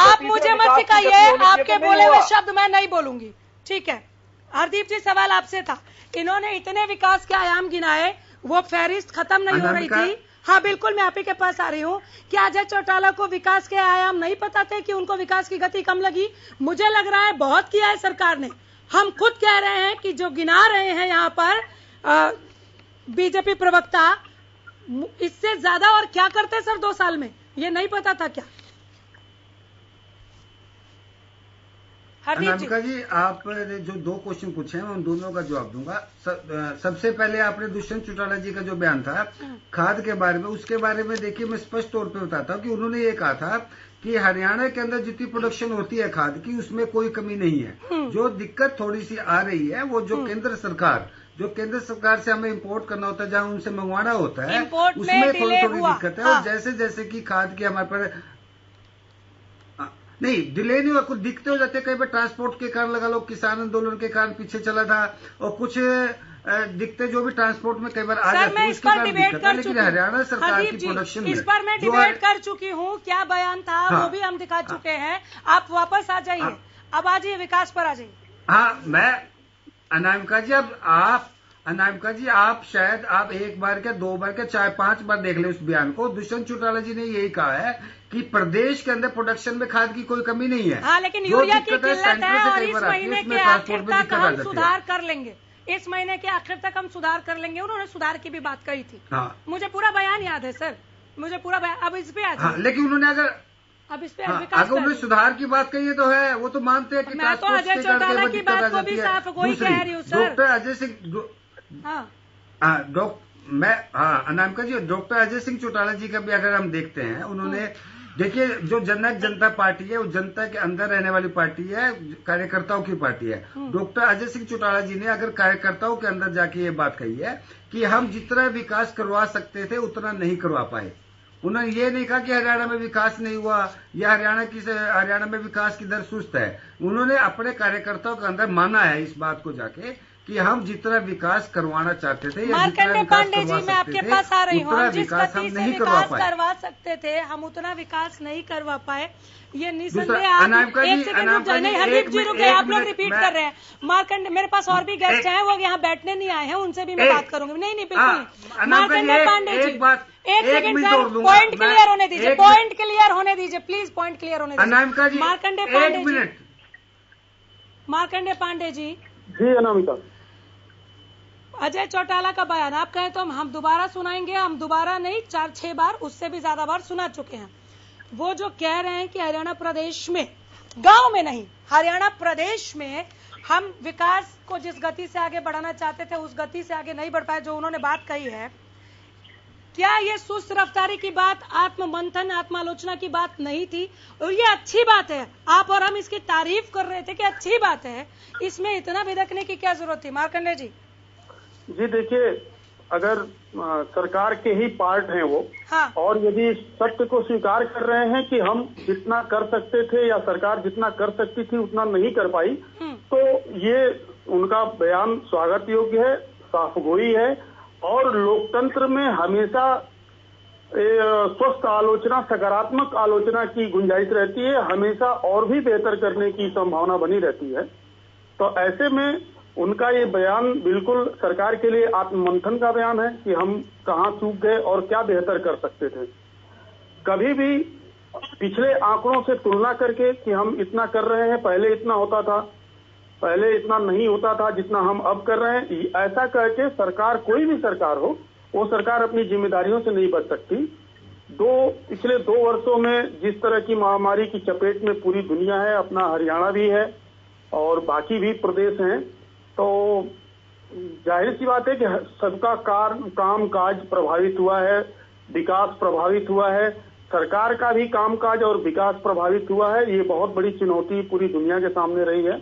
S1: आप मुझे मत सिखाइए, आपके बोले हुए शब्द मैं नहीं बोलूंगी, ठीक है? हरदीप जी सवाल आपसे था, इन्होंने इतने विकास के आयाम गिनाए, वो फहरिस्त खत्म नहीं हो रही थी। हाँ बिल्कुल, मैं आप ही के पास आ रही हूँ। क्या अजय चौटाला को विकास के आयाम नहीं पता थे कि उनको विकास की गति कम लगी? मुझे लग रहा है बहुत किया है सरकार ने। हम खुद कह रहे हैं कि जो गिना रहे हैं यहाँ पर बीजेपी प्रवक्ता, इससे ज्यादा और क्या करते सर 2 साल में, ये नहीं पता था क्या?
S7: अनामिका जी, आपने जो 2 क्वेश्चन पूछे हैं उन दोनों का जवाब दूंगा। सबसे पहले आपने दुष्यंत चौटाला जी का जो बयान था खाद के बारे में, उसके बारे में देखिए मैं स्पष्ट तौर पे बताता हूँ कि उन्होंने ये कहा था कि हरियाणा के अंदर जितनी प्रोडक्शन होती है खाद की उसमें कोई कमी नहीं है। जो दिक्कत थोड़ी सी आ रही है वो जो केंद्र सरकार से हमें इंपोर्ट करना होता है, जहाँ उनसे मंगवाना होता है, उसमें थोड़ी दिक्कत है। और जैसे जैसे कि खाद की हमारे पर नहीं डिले नहीं हुआ, कुछ दिक्कतें हो जाते हैं कई बार ट्रांसपोर्ट के कारण, लगा लो किसान आंदोलन के कारण पीछे चला था, और कुछ दिक्कतें जो भी ट्रांसपोर्ट में कई बार आ जाती है उसके कारण दिक्कत है। लेकिन हरियाणा सरकार की प्रोडक्शन में
S1: इस पर मैं डिबेट कर चुकी हूँ, क्या बयान था वो भी हम दिखा चुके हैं। आप वापस आ जाइए, अब आ जाइए विकास पर आ जाइए।
S7: हाँ, मैं अनामिका जी आप शायद आप 1 बार क्या 2 बार क्या 4-5 बार देख ले उस बयान को। दुष्यंत चौटाला जी ने यही कहा है कि प्रदेश के अंदर प्रोडक्शन में खाद की कोई कमी नहीं है।
S1: हाँ, लेकिन यूरिया की किल्लत है और इस महीने के आखिर तक हम सुधार कर लेंगे, इस महीने के आखिर तक हम सुधार कर लेंगे। उन्होंने सुधार की भी बात कही थी।
S7: हाँ।
S1: मुझे पूरा बयान याद है सर, मुझे पूरा बयान। अब इस पे आ जाइए।
S7: लेकिन उन्होंने
S1: अब इस पे
S7: अगर उन्होंने सुधार की बात कही है तो है, वो तो मानते हैं कि
S1: मैं तो अजय चौटाला की बात को भी साफ वही कह रही हूँ सर।
S7: डॉक्टर अजय सिंह अनामिका जी, डॉक्टर अजय सिंह चौटाला जी का भी अगर हम देखते हैं, उन्होंने देखिए जो जनक जनता पार्टी है वो जनता के अंदर रहने वाली पार्टी है, कार्यकर्ताओं की पार्टी है। डॉक्टर अजय सिंह चौटाला जी ने अगर कार्यकर्ताओं के अंदर जाके ये बात कही है कि हम जितना विकास करवा सकते थे उतना नहीं करवा पाए। उन्होंने ये नहीं कहा कि हरियाणा में विकास नहीं हुआ या हरियाणा में विकास की दर सुस्त है। उन्होंने अपने कार्यकर्ताओं के अंदर माना है इस बात को जाके कि हम जितना विकास करवाना चाहते थे या जितना विकास
S1: पांडे जी, मैं आपके पास आ रही हूँ। जिस गति से विकास करवा सकते थे हम उतना विकास नहीं करवा पाए, ये निसंदेह। हरदीप जी रुक गए, आप लोग रिपीट कर रहे हैं। मार्कंडे, मेरे पास और भी गेस्ट हैं, वो यहाँ बैठने नहीं आए हैं, उनसे भी मैं बात करूंगी। नहीं बिल्कुल। मार्कंडे पांडे जी, एक सेकंड सर, पॉइंट क्लियर होने दीजिए, पॉइंट क्लियर होने दीजिए प्लीज, पॉइंट क्लियर होने दीजिए। मार्कंडे पांडे जी।
S5: जी अनामिका।
S1: अजय चौटाला का बयान आप कहें तो हम दोबारा सुनाएंगे। हम दोबारा नहीं, 4-6 बार, उससे भी ज्यादा बार सुना चुके हैं। वो जो कह रहे हैं कि हरियाणा प्रदेश में, गांव में नहीं, हरियाणा प्रदेश में हम विकास को जिस गति से आगे बढ़ाना चाहते थे उस गति से आगे नहीं बढ़ पाए, जो उन्होंने बात कही है, क्या ये सुस्त रफ्तारी की बात, आत्म मंथन, आत्मालोचना की बात नहीं थी? और ये अच्छी बात है, आप और हम इसकी तारीफ कर रहे थे कि अच्छी बात है, इसमें इतना बिदकने की क्या जरूरत थी? मार्कंडे जी।
S5: जी देखिए, अगर सरकार के ही पार्ट हैं वो, हाँ। और यदि सत्य को स्वीकार कर रहे हैं कि हम जितना कर सकते थे या सरकार जितना कर सकती थी उतना नहीं कर पाई, तो ये उनका बयान स्वागत योग्य है, साफगोई है। और लोकतंत्र में हमेशा स्वस्थ आलोचना, सकारात्मक आलोचना की गुंजाइश रहती है, हमेशा और भी बेहतर करने की संभावना बनी रहती है। तो ऐसे में उनका ये बयान बिल्कुल सरकार के लिए आत्ममंथन का बयान है कि हम कहां चूक गए और क्या बेहतर कर सकते थे। कभी भी पिछले आंकड़ों से तुलना करके कि हम इतना कर रहे हैं, पहले इतना होता था, पहले इतना नहीं होता था जितना हम अब कर रहे हैं, ऐसा करके सरकार, कोई भी सरकार हो, वो सरकार अपनी जिम्मेदारियों से नहीं बच सकती। पिछले 2 वर्षों में जिस तरह की महामारी की चपेट में पूरी दुनिया है, अपना हरियाणा भी है और बाकी भी प्रदेश हैं, तो जाहिर सी बात है कि सबका काम काज प्रभावित हुआ है, विकास प्रभावित हुआ है, सरकार का भी कामकाज और विकास प्रभावित हुआ है। ये बहुत बड़ी चुनौती पूरी दुनिया के सामने रही है।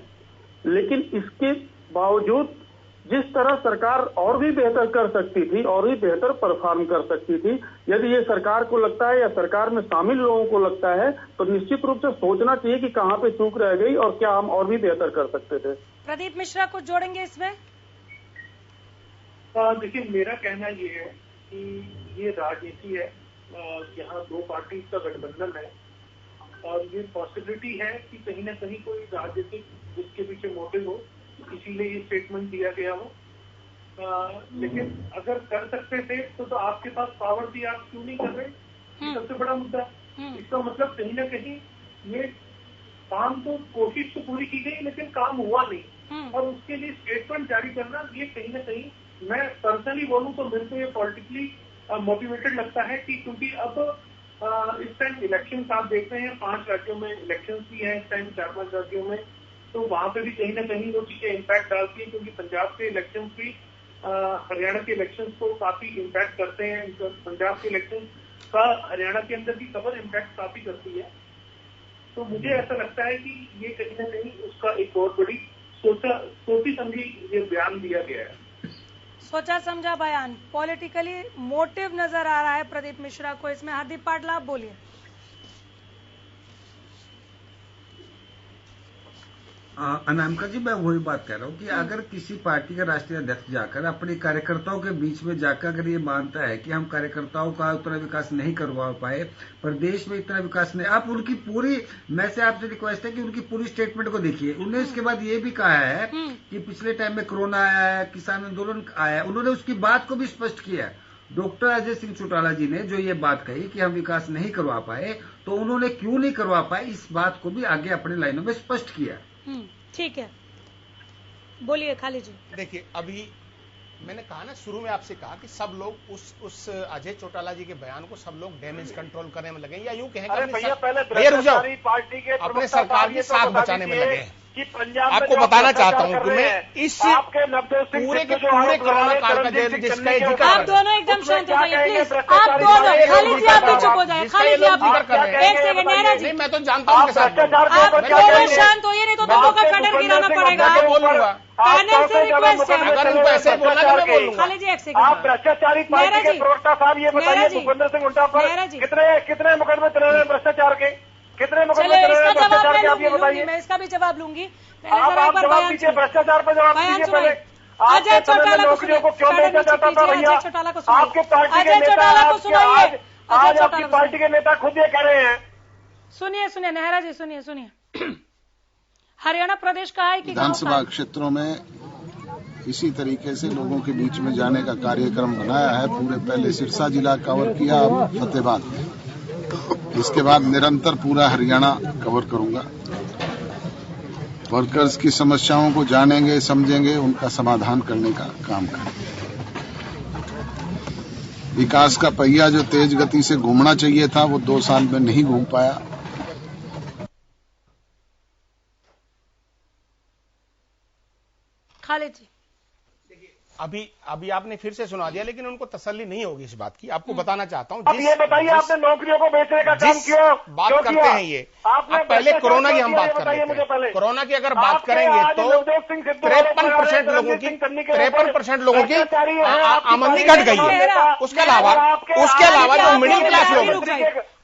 S5: लेकिन इसके बावजूद जिस तरह सरकार और भी बेहतर कर सकती थी, और भी बेहतर परफॉर्म कर सकती थी, यदि ये सरकार को लगता है या सरकार में शामिल लोगों को लगता है, तो निश्चित रूप से सोचना चाहिए कि कहां पे चूक रह गई और क्या हम और भी बेहतर कर सकते थे।
S1: प्रदीप मिश्रा कुछ जोड़ेंगे इसमें?
S9: देखिए, मेरा कहना ये है कि ये राजनीति है, यहाँ 2 पार्टी का गठबंधन है और ये पॉसिबिलिटी है कि कहीं ना कहीं कोई राजनीतिक जिसके पीछे मोटिव हो, इसीलिए ये स्टेटमेंट दिया गया हो। लेकिन अगर कर सकते थे तो आपके पास पावर थी, आप क्यों नहीं कर रहे? सबसे बड़ा मुद्दा। इसका मतलब कहीं ना कहीं ये काम तो, कोशिश तो पूरी की गई लेकिन काम हुआ नहीं, और उसके लिए स्टेटमेंट जारी करना, ये कहीं ना कहीं, मैं पर्सनली बोलूं तो मेरे को ये पॉलिटिकली मोटिवेटेड लगता है कि क्योंकि अब इस टाइम इलेक्शन आप देख रहे हैं, 5 राज्यों में इलेक्शन भी है इस टाइम, 4-5 राज्यों में, तो वहां पे भी कहीं ना कहीं वो चीजें इम्पैक्ट डालती है, क्योंकि पंजाब के इलेक्शन भी हरियाणा के इलेक्शन को काफी इम्पैक्ट करते हैं। पंजाब के इलेक्शन का हरियाणा के अंदर की खबर इम्पैक्ट काफी करती है। तो मुझे ऐसा लगता है कि ये कहीं ना कहीं उसका एक बहुत बड़ी सोची समझी ये बयान दिया गया है।
S1: सोचा समझा बयान, पॉलिटिकली मोटिव नजर आ रहा है प्रदीप मिश्रा को इसमें। हरदीप पाटला, आप बोलिए।
S7: अनामिका जी, मैं वही बात कह रहा हूँ कि अगर किसी पार्टी का राष्ट्रीय अध्यक्ष जाकर अपने कार्यकर्ताओं के बीच में जाकर अगर ये मानता है कि हम कार्यकर्ताओं का उतना विकास नहीं करवा पाए, प्रदेश में इतना विकास नहीं, आप उनकी पूरी, मैं से आपसे रिक्वेस्ट है कि उनकी पूरी स्टेटमेंट को देखिए। उन्होंने इसके बाद ये भी कहा है कि पिछले टाइम में कोरोना आया है, किसान आंदोलन आया है, उन्होंने उसकी बात को भी स्पष्ट किया। डॉक्टर अजय सिंह चौटाला जी ने जो ये बात कही कि हम विकास नहीं करवा पाए, तो उन्होंने क्यों नहीं करवा पाए, इस बात को भी आगे अपने लाइनों में स्पष्ट किया।
S1: ठीक है, बोलिए खाली जी।
S6: देखिए, अभी मैंने कहा ना, शुरू में आपसे कहा कि सब लोग उस अजय चौटाला जी के बयान को सब लोग डैमेज कंट्रोल करने में लगे, या यूं कहें कि
S5: पार्टी के
S6: अपने सरकार की साख बचाने में लगे हैं। आपको बताना चाहता हूं कि मैं इस पूरे के पूरे कोरोना काल का जिसका जिक्र,
S1: आप दोनों एकदम शांत हो जाइए प्लीज, आप दोनों, खाली जी आप भी चुप हो जाए, खाली जी आप एक सेकंड, नेहरा जी,
S6: मैं तो जानता हूँ
S1: आप दोनों शांत होइए, नहीं तो दोनों का फेडर गिराना पड़ेगा।
S6: बोलूंगा,
S1: पैनल से रिक्वेस्ट है,
S6: अगर उनको ऐसे बोलना तो मैं बोलूंगा।
S1: खाली जी एक सेकंड,
S5: आप भ्रष्टाचारी पार्टी के प्रवक्ता साहब, ये बताइए भूपेंद्र सिंह हुड्डा पर कितने मुकदमे चले रहे भ्रष्टाचार के, कितने मुकदमे चले रहे भ्रष्टाचार के, आप ये बताइए।
S1: मैं इसका भी जवाब लूंगी,
S5: आप जवाब दीजिए, भ्रष्टाचार पर जवाब दीजिए पहले।
S1: अजय चौटाला को
S5: नौकरियों को क्यों बेचा जाता था भैया?
S1: अजय चौटाला को सुनाइए,
S5: आपके पार्टी के नेता, आज आपकी पार्टी के नेता खुद ये कह रहे हैं।
S1: सुनिए नेहरा जी, सुनिए। हरियाणा प्रदेश का है कि
S3: विधानसभा क्षेत्रों में इसी तरीके से लोगों के बीच में जाने का कार्यक्रम बनाया है। पूरे पहले सिरसा जिला कवर किया, अब फतेहाबाद, इसके बाद निरंतर पूरा हरियाणा कवर करूंगा। वर्कर्स की समस्याओं को जानेंगे, समझेंगे, उनका समाधान करने का काम करेंगे। विकास का पहिया जो तेज गति से घूमना चाहिए था, वो 2 साल में नहीं घूम पाया।
S1: खालिद जी,
S6: अभी आपने फिर से सुना दिया, लेकिन उनको तसल्ली नहीं होगी इस बात की। आपको बताना चाहता हूं,
S5: अब ये बताइए आपने नौकरियों को बेचने का काम क्यों
S6: बात करते हैं ये, आप पहले कोरोना की हम बात कर रहे हैं। कोरोना की अगर बात करेंगे तो 53% लोगों की आमदनी घट गई है। उसके अलावा जो मिडिल क्लास लोग,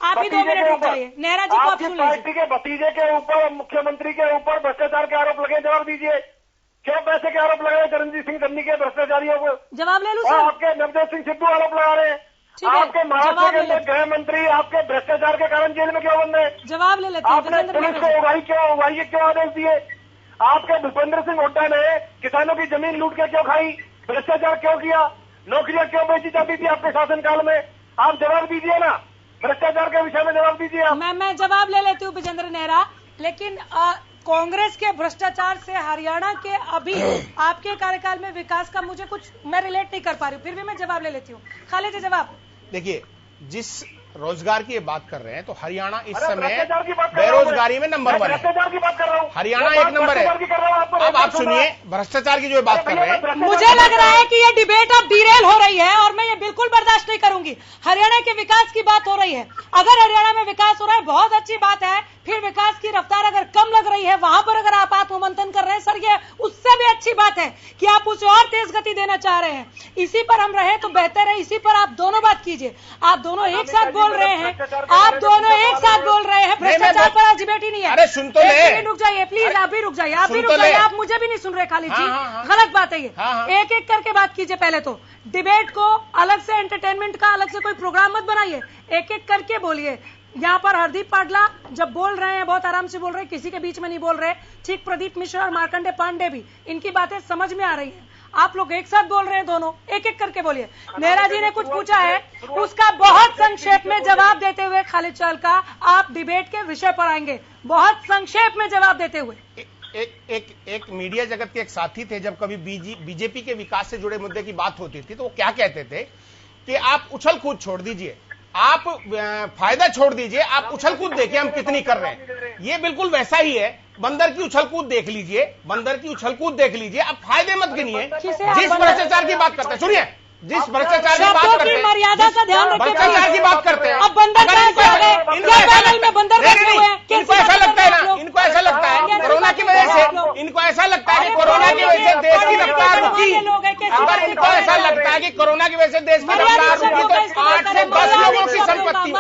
S1: आप ही 2 मिनट रुक जाइए। नेहरा जी को आप सुन लीजिए।
S5: पार्टी के भतीजे के ऊपर, मुख्यमंत्री के ऊपर भ्रष्टाचार के आरोप लगे, जवाब दीजिए। क्यों पैसे के आरोप लगा रहे हैं चरणजीत सिंह चन्नी के भ्रष्टाचारियों को?
S1: जवाब ले लूं सर?
S5: आपके नवजोत सिंह सिद्धू आरोप लगा रहे हैं। आपके महाराष्ट्र के अंदर गृह मंत्री आपके भ्रष्टाचार के कारण जेल में क्यों बंद है?
S1: जवाब ले लेते हैं।
S5: आपने पुलिस को उगाही के क्यों आदेश दिए? आपके भूपेंद्र सिंह हुड्डा ने किसानों की जमीन लूट के क्यों खाई? भ्रष्टाचार क्यों किया? नौकरियां क्यों बेची जाती थी आपके शासनकाल में? आप जवाब दीजिए ना, भ्रष्टाचार के विषय में जवाब दीजिए आप।
S1: मैं जवाब ले लेती हूँ विजेंद्र नेहरा, लेकिन कांग्रेस के भ्रष्टाचार से हरियाणा के अभी आपके कार्यकाल में विकास का मुझे कुछ मैं रिलेट नहीं कर पा रही हूँ, फिर भी मैं जवाब ले लेती हूँ। खालिद जवाब।
S6: देखिए, जिस रोजगार की बात कर रहे हैं तो हरियाणा इस समय बेरोजगारी में नंबर 1 है। हरियाणा 1 नंबर है। अब आप सुनिए, भ्रष्टाचार की जो बात कर रहे हैं,
S1: मुझे लग रहा है कि ये डिबेट अब डिरेल हो रही है और मैं ये बिल्कुल बर्दाश्त नहीं करूंगी। हरियाणा के विकास की बात हो रही है, अगर हरियाणा में विकास हो रहा है बहुत अच्छी बात है, फिर विकास की रफ्तार अगर कम लग रही है वहां पर अगर आप आत्ममंथन कर रहे हैं सर, ये उससे भी अच्छी बात है कि आप उसे और तेज गति देना चाह रहे हैं। इसी पर हम रहे तो बेहतर है, इसी पर आप दोनों बात कीजिए। आप दोनों एक साथ बोल रहे हैं, आप दोनों एक साथ बोल रहे हैं, भ्रष्टाचार पर आज डिबेट ही नहीं है।
S6: अरे सुन तो ले,
S1: रुक जाइए प्लीज, आप भी रुक जाइए, आप भी रुक जाइए। आप मुझे भी नहीं सुन रहे खालिद जी, गलत बात है ये। एक एक करके बात कीजिए। पहले तो डिबेट को अलग से, एंटरटेनमेंट का अलग से कोई प्रोग्राम मत बनाइए, एक एक करके बोलिए। यहाँ पर हरदीप पाडला जब बोल रहे हैं बहुत आराम से बोल रहे हैं, किसी के बीच में नहीं बोल रहे। ठीक प्रदीप मिश्रा और मार्कंडे पांडे भी, इनकी बातें समझ में आ रही हैं। आप लोग एक साथ बोल रहे हैं, दोनों एक एक करके बोलिए। नेहरा जी ने कुछ पूछा है, उसका बहुत संक्षेप में जवाब देते हुए खालिद चाल का आप डिबेट के विषय पर आएंगे, बहुत संक्षेप में जवाब देते हुए।
S6: एक मीडिया जगत के एक साथी थे, जब कभी बीजेपी के विकास से जुड़े मुद्दे की बात होती थी तो वो क्या कहते थे कि आप उछल कूद छोड़ दीजिए, आप फायदा छोड़ दीजिए, आप उछल कूद देखिए हम कितनी कर रहे हैं। ये बिल्कुल वैसा ही है, बंदर की उछल कूद देख लीजिए, बंदर की उछल कूद देख लीजिए, आप फायदे मत गिनिए। जिस भ्रष्टाचार की बात करते हैं, सुनिए, जिस भ्रष्टाचार की बात करते हैं,
S1: मर्यादा का ध्यान रखिए।
S6: भ्रष्टाचार की बात करते हैं,
S1: अब बंदर पैनल में बंदर
S6: इनको ऐसा लगता है ना, इनको ऐसा लगता है कोरोना की वजह से, इनको ऐसा लगता है कि कोरोना की वजह से देश की रफ्तार रुकी। अगर इनको ऐसा लगता है कि कोरोना की वजह से देश की रफ्तार रुकी तो 8 से 10 लोगों की संपत्ति,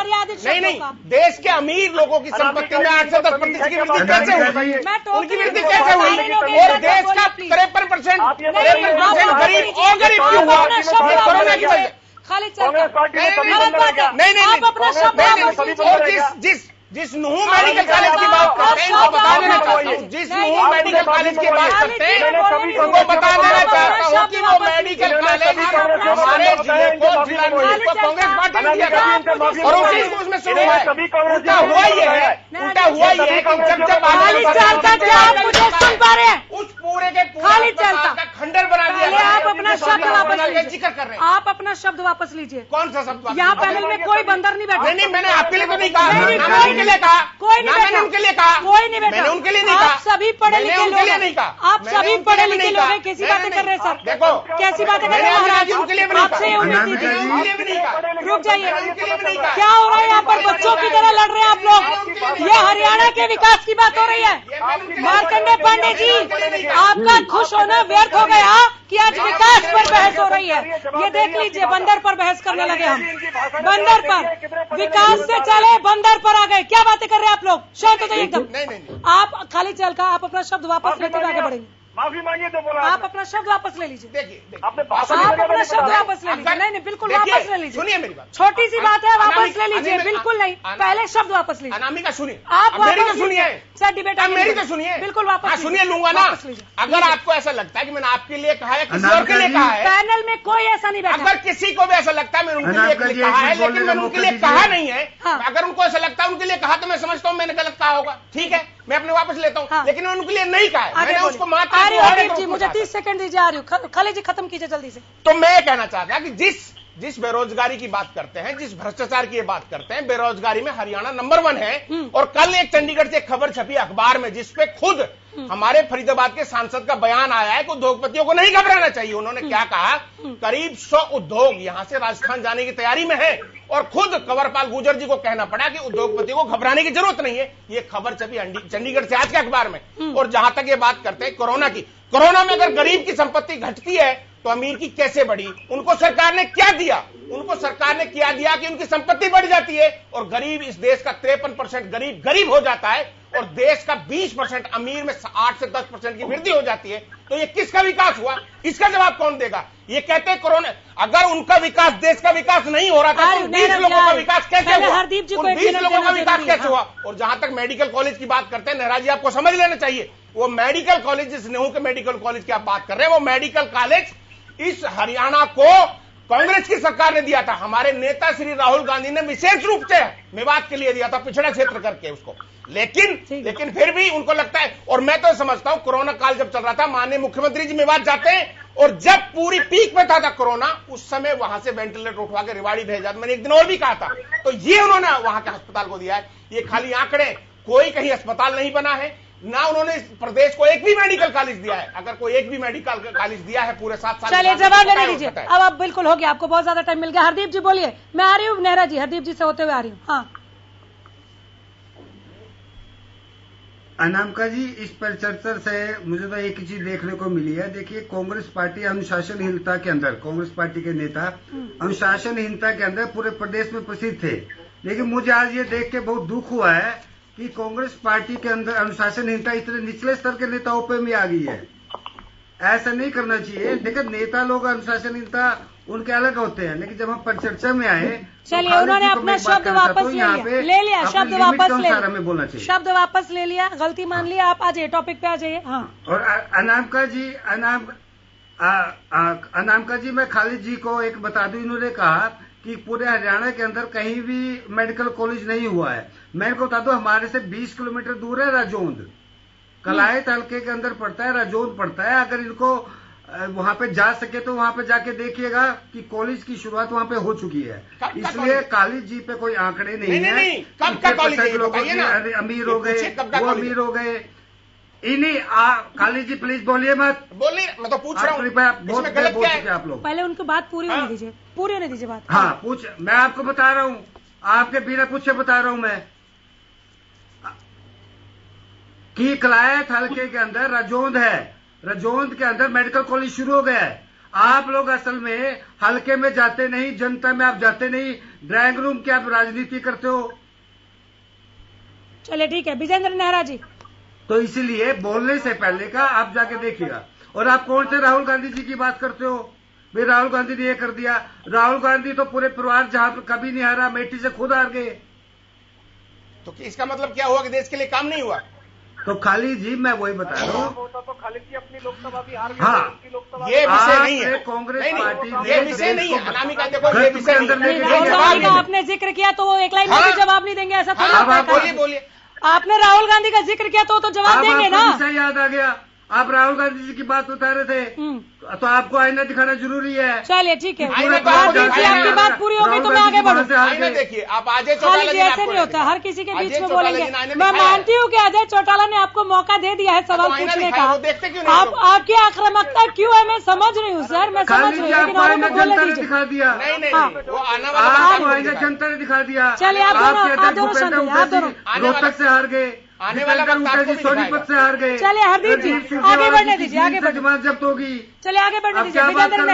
S6: नहीं, देश के अमीर लोगों की संपत्ति में 8 से 10% की वृद्धि कैसे हुई? उनकी वृद्धि कैसे हुई? और देश का 53% गरीब और गरीब क्यों हुआ? कोरोना की वजह।
S1: खालिद
S6: नहीं, जिस नूह मेडिकल कॉलेज की बात करते हैं, इनको बता देना चाहता हूँ, जिस नूह मेडिकल कॉलेज की बात करते हैं उनको बता देना चाहता हूँ कि वो मेडिकल कॉलेज हमारे जिले को कांग्रेस पार्टी ने दिया था और उसमें शुरू हुआ है। उल्टा हुआ ये है कि जब
S1: मुझे सुन पा रहे हैं,
S6: उस पूरे के पूरे का खंडर बना दिया।
S1: आप अपना शब्द वापस लीजिए,
S6: जिक्र कर रहे हैं,
S1: आप अपना शब्द वापस लीजिए।
S6: कौन सा शब्द?
S1: यहाँ पैनल में कोई बंदर नहीं बैठा।
S6: नहीं, मैंने आपके लिए तो नहीं कहा, उनके लिए कहा,
S1: कोई नहीं,
S6: मैंने उनके लिए कहा,
S1: कोई नहीं बैठा,
S6: मैंने उनके लिए नहीं कहा।
S1: आप सभी पढ़े लिखे लोग
S6: नहीं कहा,
S1: आप सभी पढ़े लिखे लोग हैं, कैसी बातें कर रहे हैं सर?
S6: देखो
S1: कैसी बातें कर रहे हैं महाराज?
S6: उनके लिए भी नहीं
S1: आपसे उम्मीद थी।
S6: कहा,
S1: रुक जाइए, क्या हो रहा है यहाँ पर? बच्चों की तरह लड़ रहे हैं आप लोग। ये हरियाणा के विकास की बात हो रही है। मार्कंडे पांडे जी, आपका खुश होना व्यर्थ हो गया कि आज विकास पर बहस हो रही है। ये देख लीजिए, बंदर पर बहस करने लगे हम, बंदर पर। विकास से चले बंदर पर आ गए। क्या बातें कर रहे हैं आप लोग? शांत हो जाइए एकदम। आप खालिद चाल का, आप अपना शब्द वापस लेते हुए आगे बढ़ेंगे।
S5: माफी मांगिए तो बोला
S1: आप अपना शब्द वापस ले लीजिए।
S6: देखिए,
S5: आपने
S1: आप अपना शब्द वापस ले लीजिए। नहीं, बिल्कुल वापस ले लीजिए।
S6: सुनिए मेरी बात,
S1: छोटी सी बात है, वापस ले लीजिए। बिल्कुल नहीं, पहले शब्द वापस लीजिए।
S6: अनामिका सुनिए,
S1: आप
S6: मेरी तो सुनिए
S1: सर, डिबेट
S6: मेरी तो सुनिए,
S1: बिल्कुल वापस
S6: सुनिए, लूंगा ना। अगर आपको ऐसा लगता है कि मैंने आपके लिए कहा है, किसी और के लिए कहा है,
S1: पैनल में कोई ऐसा नहीं बैठा।
S6: अगर किसी को भी ऐसा लगता है मैंने उनके लिए कहा है, लेकिन मैंने उनके लिए कहा नहीं है, अगर उनको ऐसा लगता है उनके लिए कहा तो मैं समझता हूँ मैंने गलत कहा होगा, ठीक है, मैं अपने वापस लेता हूँ। लेकिन उनके लिए नहीं कहा है, मैंने उसको मात्र।
S1: मुझे 30 सेकंड दीजिए। आ रही हूँ, खालिद जी खत्म कीजिए जल्दी से।
S6: तो मैं कहना चाहता कि जिस जिस बेरोजगारी की बात करते हैं, जिस भ्रष्टाचार की बात करते हैं, बेरोजगारी में हरियाणा नंबर 1 है। और कल एक चंडीगढ़ से खबर छपी अखबार में जिसपे खुद हमारे फरीदाबाद के सांसद का बयान आया है कि उद्योगपतियों को नहीं घबराना चाहिए। उन्होंने क्या कहा, करीब 100 उद्योग यहां से राजस्थान जाने की तैयारी में है और खुद कंवरपाल गुर्जर जी को कहना पड़ा कि उद्योगपतियों को घबराने की जरूरत नहीं है। ये खबर छपी चंडीगढ़ से आज के अखबार में। और जहां तक ये बात करते हैं कोरोना की, कोरोना में अगर गरीब की संपत्ति घटती है तो अमीर की कैसे बढ़ी? उनको सरकार ने क्या दिया? उनको सरकार ने क्या दिया कि उनकी संपत्ति बढ़ जाती है और गरीब, इस देश का 53% गरीब हो जाता है और देश का 20% अमीर में 8 से 10% की वृद्धि हो जाती है। तो ये किसका विकास हुआ? इसका जवाब कौन देगा? ये कहते हैं कोरोना, अगर उनका विकास, देश का विकास नहीं हो रहा था तो 20 लोगों का विकास कैसे हुआ? 20 लोगों का विकास कैसे हुआ? और जहां तक मेडिकल कॉलेज की बात करते हैं, नेहरा जी आपको समझ लेना चाहिए, वो मेडिकल कॉलेज, जिस नेहरू के मेडिकल कॉलेज की आप बात कर रहे हैं, वो मेडिकल कॉलेज इस हरियाणा को कांग्रेस की सरकार ने दिया था। हमारे नेता श्री राहुल गांधी ने विशेष रूप से मेवात के लिए दिया था, पिछड़ा क्षेत्र करके उसको। लेकिन फिर भी उनको लगता है, और मैं तो समझता हूं कोरोना काल जब चल रहा था, माननीय मुख्यमंत्री जी मेवात जाते हैं और जब पूरी पीक में था कोरोना, उस समय वहां से वेंटिलेटर उठवा के रेवाड़ी भेजा। मैंने एक दिन और भी कहा था, तो ये उन्होंने वहां के अस्पताल को दिया है। ये खाली आंकड़े, कोई कहीं अस्पताल नहीं बना है, ना उन्होंने इस प्रदेश को एक भी मेडिकल कॉलेज दिया है। अगर कोई एक भी मेडिकल कॉलेज दिया है पूरे 7 साल,
S1: चलिए जवाब लेने दीजिए। अब आप बिल्कुल हो गया, आपको बहुत ज्यादा टाइम मिल गया। हरदीप जी बोलिए। मैं आ रही हूँ नेहरा जी, हरदीप जी से होते हुए आ रही हूँ। हाँ
S7: अनामिका जी, इस परिचर्चा से मुझे तो एक ही चीज देखने को मिली है। देखिए, कांग्रेस पार्टी अनुशासनहीनता के अंदर, कांग्रेस पार्टी के नेता अनुशासनहीनता के अंदर पूरे प्रदेश में प्रसिद्ध थे। लेकिन मुझे आज ये देख के बहुत दुख हुआ है कि कांग्रेस पार्टी के अंदर अनुशासनहीनता इतने निचले स्तर के नेताओं पे भी आ गई है। ऐसा नहीं करना चाहिए। देखिए, नेता लोग अनुशासनहीनता उनके अलग होते हैं, लेकिन जब हम परिचर्चा में आए,
S1: चलिए उन्होंने अपना शब्द वापस ले लिया, शब्द वापस शब्द वापस ले लिया, गलती मान लिया। आप आ जाइए, टॉपिक पे आ जाइए। हाँ।
S7: और अनामिका जी, मैं खालिद जी को एक बता दूं, इन्होंने कहा कि पूरे हरियाणा के अंदर कहीं भी मेडिकल कॉलेज नहीं हुआ है। मैं को बता दूं, हमारे से 20 किलोमीटर दूर है राजौंद, कलायत हल्के के अंदर पड़ता है, राजौंद पड़ता है। अगर इनको वहां पे जा सके तो वहां पे जाके देखिएगा कि कॉलेज की शुरुआत वहां पे हो चुकी है। इसलिए खालिद जी पे कोई आंकड़े नहीं है।
S6: कब का कॉलेज?
S7: अमीर हो गए, वो अमीर हो गए। इन्हीं खालिद जी प्लीज बोलिए मत।
S6: बोलिए, मैं तो पूछ रहा हूँ।
S7: बहुत बोल चुके आप लोग।
S1: पहले उनकी बात पूरी होने दीजिए, पूरी होने दीजिए बात।
S7: हाँ पूछ, मैं आपको बता रहा हूँ, आपके बिना पूछे बता रहा हूँ मैं कि कलायत हल्के के अंदर राजौंद है, राजौंद के अंदर मेडिकल कॉलेज शुरू हो गया है। आप लोग असल में हल्के में जाते नहीं, जनता में आप जाते नहीं, ड्राइंग रूम की आप राजनीति करते हो।
S1: चलिए ठीक है, विजेंद्र नेहरा जी।
S7: तो इसीलिए बोलने से पहले का आप जाके देखिएगा। और आप कौन से राहुल गांधी जी की बात करते हो? भाई राहुल गांधी ने ये कर दिया। राहुल गांधी तो पूरे परिवार जहां पर कभी नहीं हारा, अमेठी से खुद हार गए।
S6: तो इसका मतलब क्या हुआ कि देश के लिए काम नहीं हुआ?
S7: तो खालिद जी, मैं वही बता रहा हूँ।
S5: तो खालिद जी अपनी लोकसभा भी हार गए।
S7: हाँ,
S6: ये विषय नहीं है।
S7: कांग्रेस पार्टी
S6: ये विषय नहीं है। अनामिका देखो, ये विषय
S1: नहीं है। आपने जिक्र किया तो वो एक लाइन में भी जवाब नहीं देंगे, ऐसा थोड़ी।
S6: बोलिए।
S1: आपने राहुल गांधी का जिक्र किया तो जवाब देंगे ना।
S7: विषय याद आ गया, आप राहुल गांधी जी की बात बता रहे थे, तो आपको आईना दिखाना जरूरी है।
S1: चलिए ठीक है, आपकी बात पूरी हो गई तो मैं आगे बढ़ूँ।
S6: देखिए, आप अजय
S1: चौटाला जी, ऐसे नहीं होता, हर किसी के बीच में बोलेंगे। मैं मानती हूँ कि अजय चौटाला ने आपको मौका दे दिया है सवाल पूछने का। आप आपकी आक्रामकता क्यों है, मैं समझ रही हूँ सर, मैं समझ रही हूँ, लेकिन
S7: जनता ने दिखा दिया। आपको आईना जनता ने दिखा दिया।
S1: चलिए आप दोनों
S7: रोहतक से हार गए,
S6: आने वाला वक्त
S7: सोनीपत से हार गए।
S1: चलिए हरदीप जी, आगे बढ़ने दीजिए, आगे
S7: जमात जब्त होगी।
S1: चलिए आगे बढ़ने दीजिए।
S7: विजेंद्र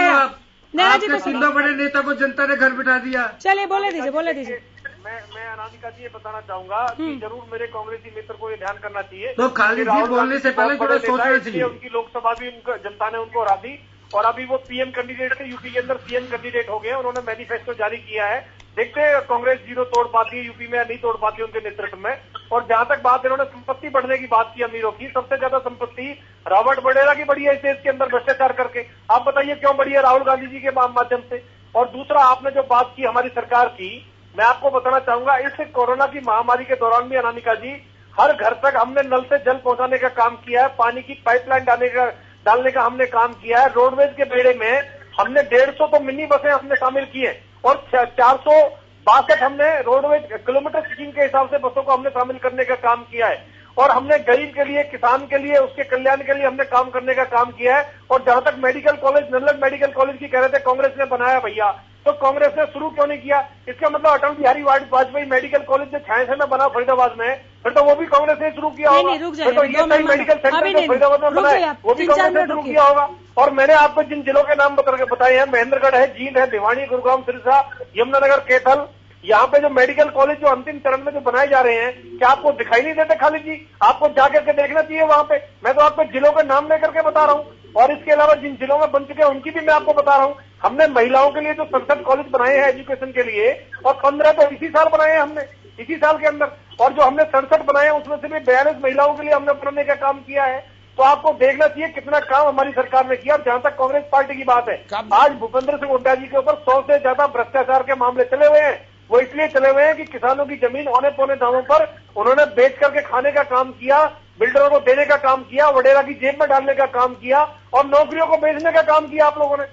S7: नेहरा जी
S1: को
S7: सिंधो बड़े नेता को जनता ने घर बिठा दिया।
S1: चलिए बोले दीजिए।
S5: मैं अनामिका जी ये बताना चाहूंगा कि जरूर मेरे कांग्रेसी मित्र को ये ध्यान करना चाहिए।
S7: तो खालिद जी बोलने से पहले थोड़ा सोचना चाहिए।
S5: उनकी लोकसभा भी जनता ने उनको हरा दी और अभी वो पीएम कैंडिडेट थे, यूपी के अंदर सीएम कैंडिडेट हो गए। उन्होंने मैनिफेस्टो जारी किया है। देखते हैं कांग्रेस जीरो तोड़ पाती है यूपी में या नहीं तोड़ पाती उनके नेतृत्व में। और जहां तक बात इन्होंने संपत्ति बढ़ने की बात की अमीरों की, सबसे ज्यादा संपत्ति रॉबर्ट वडेरा की बढ़ी है इस देश के अंदर भ्रष्टाचार करके। आप बताइए क्यों बढ़ी है? राहुल गांधी जी के माध्यम से। और दूसरा, आपने जो बात की हमारी सरकार की, मैं आपको बताना चाहूंगा, इस कोरोना की महामारी के दौरान भी अनामिका जी हर घर तक हमने नल से जल पहुंचाने का काम किया है, पानी की पाइपलाइन डालने का हमने काम किया है। रोडवेज के बेड़े में हमने 150 तो मिनी बसें हमने शामिल की है और 462 हमने रोडवेज किलोमीटर स्कीम के हिसाब से बसों को हमने शामिल करने का काम किया है और हमने गरीब के लिए, किसान के लिए, उसके कल्याण के लिए हमने काम करने का काम किया है। और जहां तक मेडिकल कॉलेज, नल्लक मेडिकल कॉलेज की कह रहे थे कांग्रेस ने बनाया, भैया तो कांग्रेस ने शुरू क्यों नहीं किया? इसका मतलब अटल बिहारी वाजपेयी मेडिकल कॉलेज जो 66 में बना फरीदाबाद में, फिर तो वो भी कांग्रेस ने शुरू किया होगा। फिर तो ये सही मेडिकल सेंटर जो फरीदाबाद में बना है वो भी कांग्रेस ने शुरू किया होगा। और मैंने आपको जिन जिलों के नाम बताए हैं, महेंद्रगढ़ है, जींद है, भिवानी, गुरुग्राम, सिरसा, यमुनानगर, कैथल, यहाँ पे जो मेडिकल कॉलेज जो अंतिम चरण में जो बनाए जा रहे हैं, क्या आपको दिखाई नहीं देते खालिद जी? आपको जाकर के देखना चाहिए वहां पे। मैं तो आपको जिलों के नाम लेकर के बता रहा हूँ और इसके अलावा जिन जिलों में बन चुके हैं उनकी भी मैं आपको बता रहा हूँ। हमने महिलाओं के लिए जो 67 कॉलेज बनाए हैं एजुकेशन के लिए, और 15 तो इसी साल बनाए हैं हमने, इसी साल के अंदर। और जो हमने 67 बनाए हैं उसमें से भी 42 महिलाओं के लिए हमने बनाने का काम किया है। तो आपको देखना चाहिए कितना काम हमारी सरकार ने किया। जहां तक कांग्रेस पार्टी की बात है, आज भूपेंद्र सिंह हुड्डा जी के ऊपर 100 से ज्यादा भ्रष्टाचार के मामले चले हुए हैं। वो इसलिए चले हुए हैं कि किसानों की जमीन औने पौने दामों पर उन्होंने बेच करके खाने का काम किया, बिल्डरों को देने का काम किया, वडेरा की जेब में डालने का काम किया और नौकरियों को बेचने का काम किया आप लोगों ने।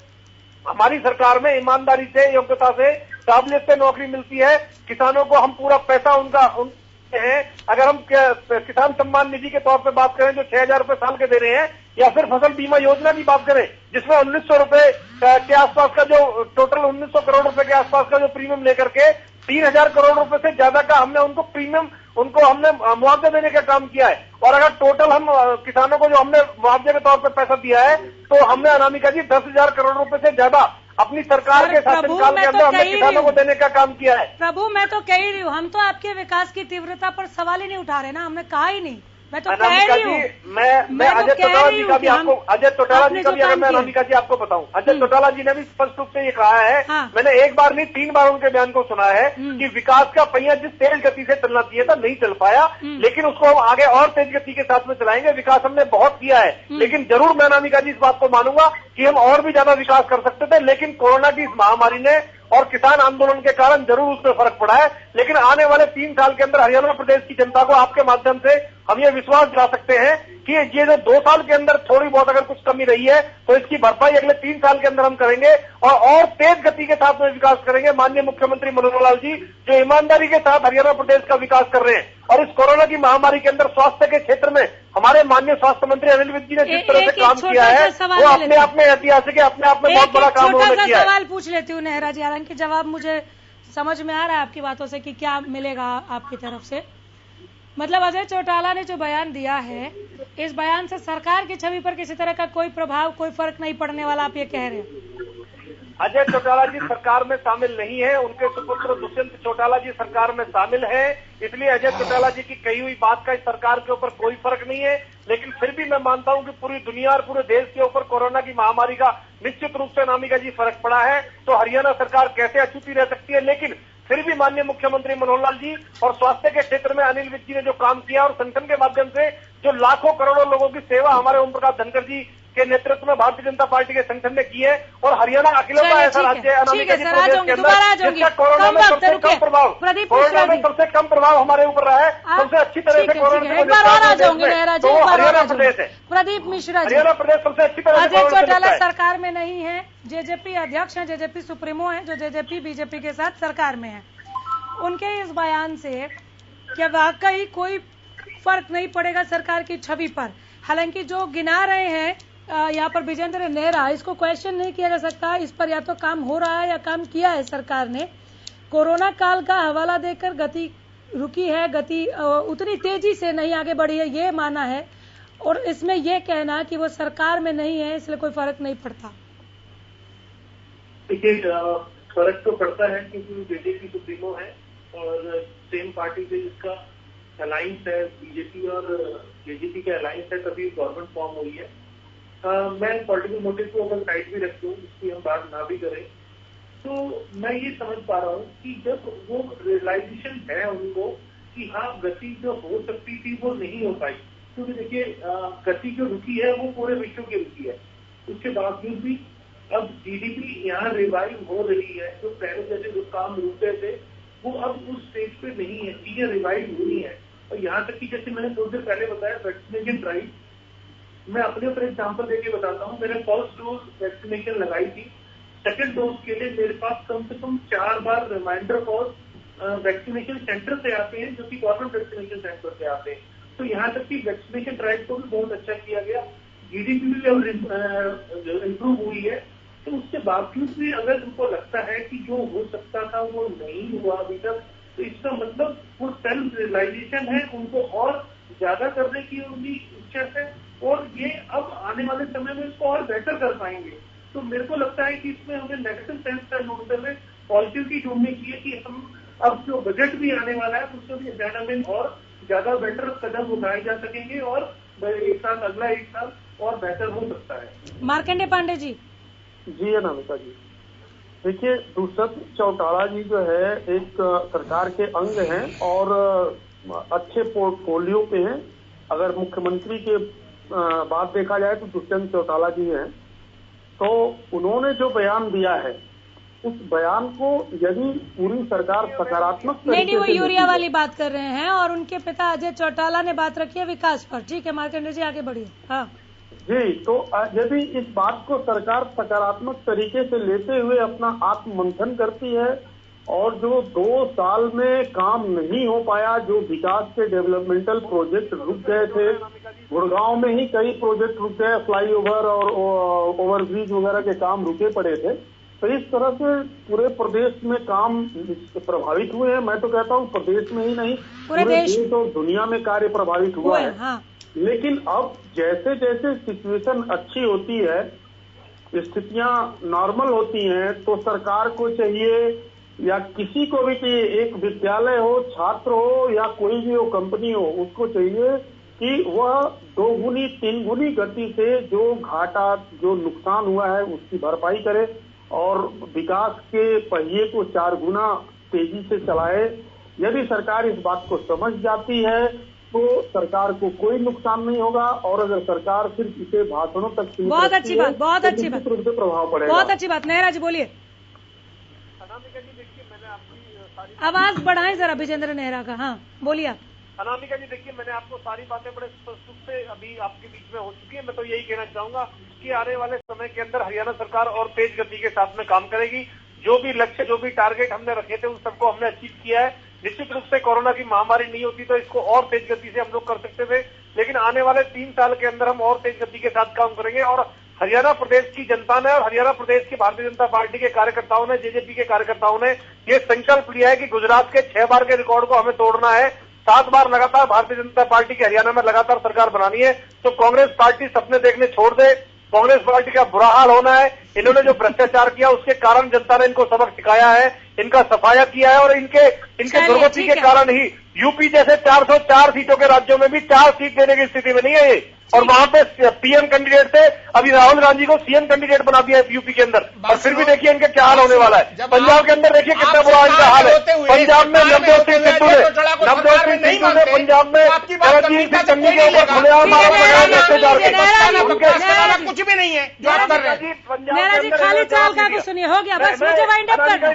S5: हमारी सरकार में ईमानदारी से, योग्यता से, काबिलियत से नौकरी मिलती है। किसानों को हम पूरा पैसा उनका हैं। अगर हम किसान सम्मान निधि के तौर पे बात करें जो 6,000 रुपए साल के दे रहे हैं, या फिर फसल बीमा योजना की बात करें जिसमें 1900 रुपए के आसपास का जो टोटल 1900 करोड़ रुपए के आसपास का जो प्रीमियम लेकर के 3,000 करोड़ रुपए से ज्यादा का हमने उनको प्रीमियम, उनको हमने मुआवजा देने का काम किया है। और अगर टोटल हम किसानों को जो हमने मुआवजे के तौर पर पैसा दिया है तो हमने अनामिका जी 10,000 करोड़ रुपए से ज्यादा अपनी सरकार के शासनकाल के अंदर हमने किसानों को देने का काम किया है।
S1: प्रभु मैं तो कह ही रही हूँ, हम तो आपके विकास की तीव्रता पर सवाल ही नहीं उठा रहे ना, हमने कहा ही नहीं। मैं तो कह रही हूँ,
S5: मैं अजय चौटाला जी का भी आपको, अजय चौटाला जी का भी अगर मैं अनामिका जी आपको बताऊं, अजय चौटाला जी ने भी स्पष्ट रूप से ये कहा है, मैंने एक बार नहीं 3 बार उनके बयान को सुना है कि विकास का पहिया जिस तेज गति से चलना चाहिए था नहीं चल पाया, लेकिन उसको हम आगे और तेज गति के साथ में चलाएंगे। विकास हमने बहुत किया है, लेकिन जरूर मैं अनामिका जी इस बात को मानूंगा कि हम और भी ज्यादा विकास कर सकते थे, लेकिन कोरोना की इस महामारी ने और किसान आंदोलन के कारण जरूर उसमें फर्क पड़ा है। लेकिन आने वाले 3 साल के अंदर हरियाणा प्रदेश की जनता को आपके माध्यम से हम ये विश्वास दिला सकते हैं कि ये जो 2 साल के अंदर थोड़ी बहुत अगर कुछ कमी रही है तो इसकी भरपाई अगले 3 साल के अंदर हम करेंगे और तेज गति के साथ में विकास करेंगे। माननीय मुख्यमंत्री मनोहर लाल जी जो ईमानदारी के साथ हरियाणा प्रदेश का विकास कर रहे हैं, और इस कोरोना की महामारी के अंदर स्वास्थ्य के क्षेत्र में हमारे माननीय स्वास्थ्य मंत्री अनिल विज जी ने जिस तरह से काम किया है वो अपने आप में ऐतिहासिक है, अपने आप में बहुत बड़ा काम उन्होंने किया है।
S1: सवाल पूछ लेती हूँ नेहरा जी, हालांकि जवाब मुझे समझ में आ रहा है आपकी बातों से कि क्या मिलेगा आपकी तरफ से। मतलब अजय चौटाला ने जो बयान दिया है, इस बयान से सरकार की छवि पर किसी तरह का कोई प्रभाव, कोई फर्क नहीं पड़ने वाला, आप ये कह रहे हैं?
S5: अजय चौटाला जी सरकार में शामिल नहीं है, उनके सुपुत्र दुष्यंत चौटाला जी सरकार में शामिल है, इसलिए अजय चौटाला जी की कही हुई बात का इस सरकार के ऊपर कोई फर्क नहीं है। लेकिन फिर भी मैं मानता हूं कि पूरी दुनिया और पूरे देश के ऊपर कोरोना की महामारी का निश्चित रूप से अनामिका जी फर्क पड़ा है। तो हरियाणा सरकार कैसे अछूती रह सकती है, लेकिन फिर भी माननीय मुख्यमंत्री मनोहर लाल जी और स्वास्थ्य के क्षेत्र में अनिल विज जी ने जो काम किया और संगठन के माध्यम से जो लाखों करोड़ों लोगों की सेवा हमारे ओम प्रकाश धनखड़ जी के नेतृत्व में भारतीय जनता पार्टी के संगठन ने की है, और हरियाणा अकेला ऐसा राज्य है अनामिका जी प्रदेश के अंदर जिसका कोरोना में सबसे कम प्रभाव, कोरोना में सबसे कम प्रभाव हमारे ऊपर रहा है, सबसे अच्छी तरह से कोरोना
S1: तो
S5: हरियाणा प्रदेश है।
S1: प्रदीप मिश्रा जी,
S5: हरियाणा प्रदेश सबसे अच्छी तरह से
S1: अजय चौटाला सरकार में नहीं है, जेजेपी अध्यक्ष है, जेजेपी सुप्रीमो है जो जेजेपी बीजेपी के साथ सरकार में है, उनके इस बयान से क्या वाकई कोई फर्क नहीं पड़ेगा सरकार की छवि पर? हालांकि जो गिना रहे हैं यहाँ पर विजेंद्र नेहरा, इसको क्वेश्चन नहीं किया जा सकता, इस पर या तो काम हो रहा है या काम किया है सरकार ने। कोरोना काल का हवाला देकर गति रुकी है, गति उतनी तेजी से नहीं आगे बढ़ी है, ये माना है, और इसमें यह कहना कि वो सरकार में नहीं है इसलिए कोई फर्क नहीं पड़ता।
S9: देखिए फर्क तो पड़ता है क्योंकि जेजेपी सुप्रीमो है और सेम पार्टी से जिसका अलायंस है, बीजेपी और जेजेपी का अलायंस है, तभी गवर्नमेंट फॉर्म हुई है। मैं पॉलिटिकल मोटिव को अगर साइड भी रख दूं, इसकी हम बात ना भी करें, तो मैं ये समझ पा रहा हूँ कि जब वो रियलाइजेशन है उनको कि हाँ गति जो हो सकती थी वो नहीं हो पाई, क्योंकि देखिए गति जो रुकी है वो पूरे विश्व की रुकी है, उसके बावजूद भी अब जीडीपी यहाँ रिवाइव हो रही है। जो पहले जैसे जो काम रुके थे वो अब उस स्टेज पे नहीं है, चीजें रिवाइव हुई है। और यहाँ तक कि जैसे मैंने थोड़ी देर पहले बताया वैक्सीनेशन ड्राइव, मैं अपने ऊपर एग्जाम्पल देके बताता हूँ। मैंने फर्स्ट डोज वैक्सीनेशन लगाई थी सेकंड डोज के लिए मेरे पास कम से कम 4 बार रिमाइंडर कॉल वैक्सीनेशन सेंटर से आते हैं, जो कि गवर्नमेंट वैक्सीनेशन सेंटर से आते हैं। तो यहाँ तक कि वैक्सीनेशन ड्राइव को भी बहुत अच्छा किया गया, GDP भी इम्प्रूव हुई है। तो उसके बावजूद भी अगर उनको लगता है कि जो हो सकता था वो नहीं हुआ अभी तक, तो इसका मतलब वो सेल्फ रियलाइजेशन है, उनको और ज्यादा करने की उनकी इच्छा है, और ये अब आने वाले समय में इसको और बेहतर कर पाएंगे। तो मेरे को लगता है कि इसमें हमें नेगेटिव सेंस का ढूंढते हुए पॉजिटिविटी ढूंढनी चाहिए कि हम अब जो बजट भी आने वाला है उसमें भी ज्यादा में और ज्यादा बेटर कदम उठाए जा सकेंगे, और अगला एक साल और बेहतर हो सकता है।
S1: मार्कंडे पांडे जी।
S10: जी अनामिका जी, देखिए दुष्यंत चौटाला जी जो है एक सरकार के अंग हैं और अच्छे पोर्टफोलियो पे हैं। अगर मुख्यमंत्री के बात देखा जाए तो दुष्यंत चौटाला जी हैं। तो उन्होंने जो बयान दिया है उस बयान को यदि पूरी सरकार सकारात्मक
S1: नहीं, वो यूरिया वाली बात कर रहे हैं और उनके पिता अजय चौटाला ने बात रखी है विकास पर। ठीक है मार्कंडे जी, आगे बढ़िए। हाँ
S10: जी, तो यदि इस बात को सरकार सकारात्मक तरीके से लेते हुए अपना आत्ममंथन करती है और जो 2 साल में काम नहीं हो पाया, जो विकास के डेवलपमेंटल प्रोजेक्ट रुक गए थे, गुड़गांव में ही कई प्रोजेक्ट रुक गए, फ्लाईओवर और ओवरब्रिज वगैरह के काम रुके पड़े थे। तो इस तरह से पूरे प्रदेश में काम प्रभावित हुए हैं। मैं तो कहता हूँ प्रदेश में ही नहीं, पूरे देश और दुनिया में कार्य प्रभावित हुआ है। हाँ। लेकिन अब जैसे जैसे सिचुएशन अच्छी होती है, स्थितियां नॉर्मल होती हैं, तो सरकार को चाहिए या किसी को भी चाहिए, एक विद्यालय हो, छात्र हो या कोई भी हो, कंपनी हो, उसको चाहिए कि वह 2 गुनी 3 गुनी गति से जो घाटा, जो नुकसान हुआ है उसकी भरपाई करे और विकास के पहिए को 4 गुना तेजी से चलाए। यदि सरकार इस बात को समझ जाती है तो सरकार को कोई नुकसान नहीं होगा, और अगर सरकार सिर्फ इसे भाषणों तक
S1: बहुत अच्छी बात, बहुत अच्छी बात,
S10: रूप से प्रभाव पड़ेगा।
S1: बहुत अच्छी बात। नेहरा जी बोलिए। आवाज बढ़ाएं जरा विजेंद्र नेहरा का। हाँ बोलिए आप।
S5: अनामिका जी देखिए, मैंने आपको सारी बातें बड़े स्पष्ट रूप से अभी आपके बीच में हो चुकी है। मैं तो यही कहना चाहूंगा कि आने वाले समय के अंदर हरियाणा सरकार और तेज गति के साथ में काम करेगी। जो भी लक्ष्य, जो भी टारगेट हमने रखे थे उन सबको हमने अचीव किया है। निश्चित रूप से कोरोना की महामारी नहीं होती तो इसको और तेज गति से हम लोग कर सकते थे, लेकिन आने वाले 3 साल के अंदर हम और तेज गति के साथ काम करेंगे। और हरियाणा प्रदेश की जनता ने और हरियाणा प्रदेश की भारतीय जनता पार्टी के कार्यकर्ताओं ने, जेजेपी के कार्यकर्ताओं ने ये संकल्प लिया है कि गुजरात के 6 बार के रिकॉर्ड को हमें तोड़ना है। 7 बार लगातार भारतीय जनता पार्टी की हरियाणा में लगातार सरकार बनानी है। तो कांग्रेस पार्टी सपने देखने छोड़ दे। कांग्रेस पार्टी का बुरा हाल होना है। इन्होंने जो भ्रष्टाचार किया उसके कारण जनता ने इनको सबक सिखाया है, इनका सफाया किया है, और इनके दुर्गति के कारण ही यूपी जैसे 404 सीटों के राज्यों में भी 4 सीट देने की स्थिति में नहीं है ये। और वहां पे पीएम कैंडिडेट से अभी राहुल गांधी को सीएम कैंडिडेट बना दिया है यूपी के अंदर, और फिर भी देखिए इनके क्या हाल होने वाला है। पंजाब के अंदर देखिए कितना बुरा इनका हाल है। पंजाब में नवजोत सिंह सिद्धू ने पंजाब में चरणजीत सिंह चन्नी के ऊपर खुलेआम
S6: कुछ भी नहीं है जो आप कर रहे हैं।
S1: जी खाली चाल का सुनिए, हो गया बस, मुझे वाइंड अप करना।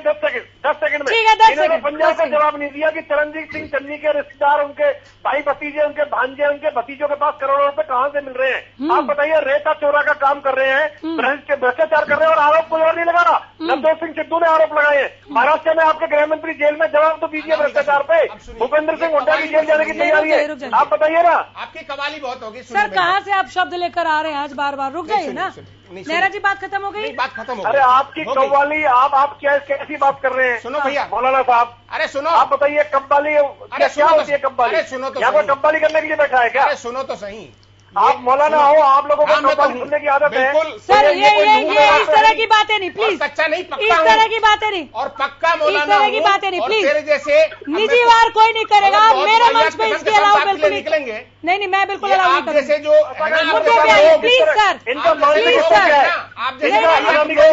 S5: 10 सेकंड में
S1: ठीक है, 10 सेकंड।
S5: पंजाब का जवाब नहीं दिया कि चरणजीत सिंह चन्नी के रिश्तेदार, उनके भाई भतीजे, उनके भांजे, उनके भतीजों के पास करोड़ों रुपए कहां से मिल रहे हैं। आप बताइए, रेता चोरा का काम कर रहे हैं, भ्रष्टाचार कर रहे हैं, और आरोप कोई और नहीं लगा रहा। नवजोत सिंह सिद्धू ने आरोप लगाए हैं। महाराष्ट्र में आपके गृह मंत्री जेल में, जवाब तो दीजिए भ्रष्टाचार पे। भूपेंद्र सिंह हुड्डा की जेल जाने की तैयारी है, आप बताइए ना।
S6: आपकी कवाली बहुत होगी
S1: सर, कहाँ से आप शब्द लेकर आ रहे हैं आज बार बार? रुक जाइए ना नेहरा जी, बात खत्म हो गई।
S6: बात खत्म हो गई।
S5: अरे आपकी कव्वाली, आप क्या कैसी बात कर रहे हैं?
S6: सुनो भैया,
S5: मौलाना साहब,
S6: अरे सुनो,
S5: आप बताइए कव्वाली क्या होती है? कव्वाली,
S6: अरे सुनो तो,
S5: यहाँ पर कव्वाली करने के लिए बैठा है क्या?
S6: अरे सुनो तो सही,
S5: आप मौलाना हो, आप लोगों को कव्वाली सुनने की आदत है।
S1: सर ये इस तरह की बातें नहीं प्लीज,
S6: कच्चा नहीं पक्का,
S1: इस तरह की बातें नहीं,
S6: और पक्का मौलाना,
S1: इस तरह की बातें नहीं प्लीज।
S6: तेरे जैसे
S1: निजी वार कोई नहीं करेगा मेरे मंच पे, इसके अलावा बिल्कुल
S6: निकलेंगे।
S1: नहीं, मैं बिल्कुल अलाउ नहीं करूंगा।
S6: जैसे जो
S1: मुद्दे पे आइए प्लीज सर,
S5: इनका मानसिक स्तर क्या है?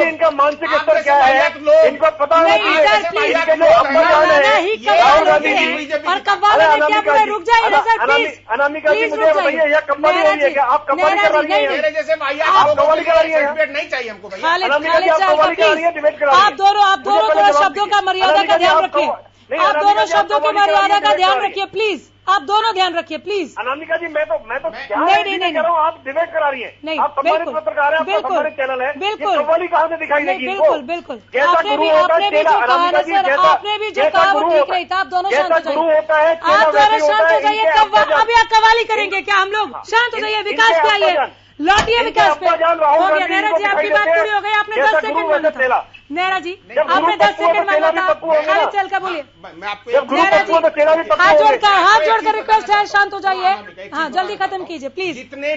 S5: इनका मानसिक स्तर क्या है? इनको पता नहीं
S1: और कव्वाली में क्या बोले? रुक जाइए ना सर प्लीज।
S5: अनामिका जी, मुझे बताइए, यह कव्वाली हो रही है क्या? आप कव्वाली कर रही है?
S6: मेरे जैसे भैया
S5: आप कव्वाली कर रही है?
S6: डिबेट नहीं चाहिए हमको भैया।
S1: आप दोनों थोड़ा शब्दों का मर्यादा का ध्यान रखिए। आप दोनों शब्दों की मर्यादा का ध्यान रखिए प्लीज, आप दोनों ध्यान रखिए प्लीज।
S5: अनामिका जी मैं तो
S1: नहीं
S5: कर रहा हूँ, आप डिबेट करा रही हैं।
S1: नहीं,
S5: आप हमारे पत्रकार हैं, आपका हमारे चैनल है,
S1: बिल्कुल
S5: कव्वाली कहाँ से दिखाई देगी?
S1: बिल्कुल बिल्कुल, आपने भी जो कहा ना सर, आपने भी जो कहा वो ठीक नहीं था। आप दोनों शांत हो जाइए, आप दोनों शांत हो जाइए। अब यहाँ कव्वाली करेंगे क्या हम लोग? शांत हो जाइए, विकास पे आइए, लौटिए विकास पे। हो गया नेहरा जी, आपकी बात पूरी हो गई। आपने 10 सेकंड मांगा था नेहरा जी, आपने 10 सेकंड मांगा था, खाली चल का बोलिए।
S6: मैं आपको
S1: नेहरा जी हाथ जोड़कर रिक्वेस्ट है, शांत हो जाइए। हाँ जल्दी खत्म कीजिए प्लीज।
S6: जितने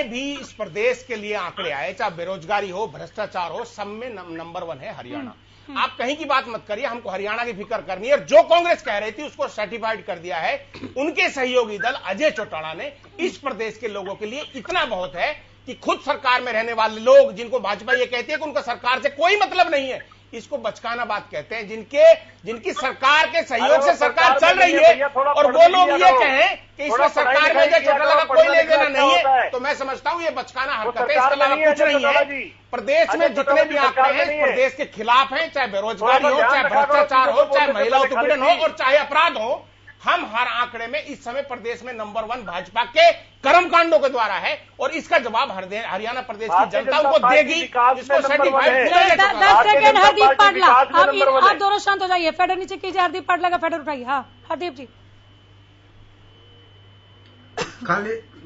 S6: भी इस प्रदेश के लिए आंकड़े आए, चाहे बेरोजगारी हो, भ्रष्टाचार हो, सब में नंबर 1 है हरियाणा। आप कहीं की बात मत करिए, हमको हरियाणा की फिक्र करनी है। और जो कांग्रेस कह रही थी उसको सर्टिफाइड कर दिया है उनके सहयोगी दल अजय चौटाला ने। इस प्रदेश के लोगों के लिए इतना बहुत है कि खुद सरकार में रहने वाले लोग, जिनको भाजपा ये कहती है कि उनका सरकार से कोई मतलब नहीं है, इसको बचकाना बात कहते हैं। जिनकी सरकार के सहयोग से सरकार चल रही है और वो लोग ये कहें कि इसमें सरकार में अजय चौटाला का कोई लेना देना नहीं है, तो मैं समझता हूं ये बचकाना हरकत है। इसके अलावा कुछ नहीं है। प्रदेश में जितने भी आंकड़े हैं इस प्रदेश के खिलाफ हैं, चाहे बेरोजगारी हो, चाहे भ्रष्टाचार हो, चाहे महिला उत्पीड़न हो और चाहे अपराध हो। हम हर आंकड़े में इस समय प्रदेश में नंबर 1 भाजपा के कर्मकांडों के द्वारा है और इसका जवाब हरियाणा प्रदेश की जनता उनको देगी, जिसको सर्टिफाइड।
S1: 10 सेकंड हरदीप पाटला, आप दोनों शांत हो जाइए। फेडर नीचे कीजिए, हरदीप पाटला का फेडर उठाइए। हाँ हरदीप जी।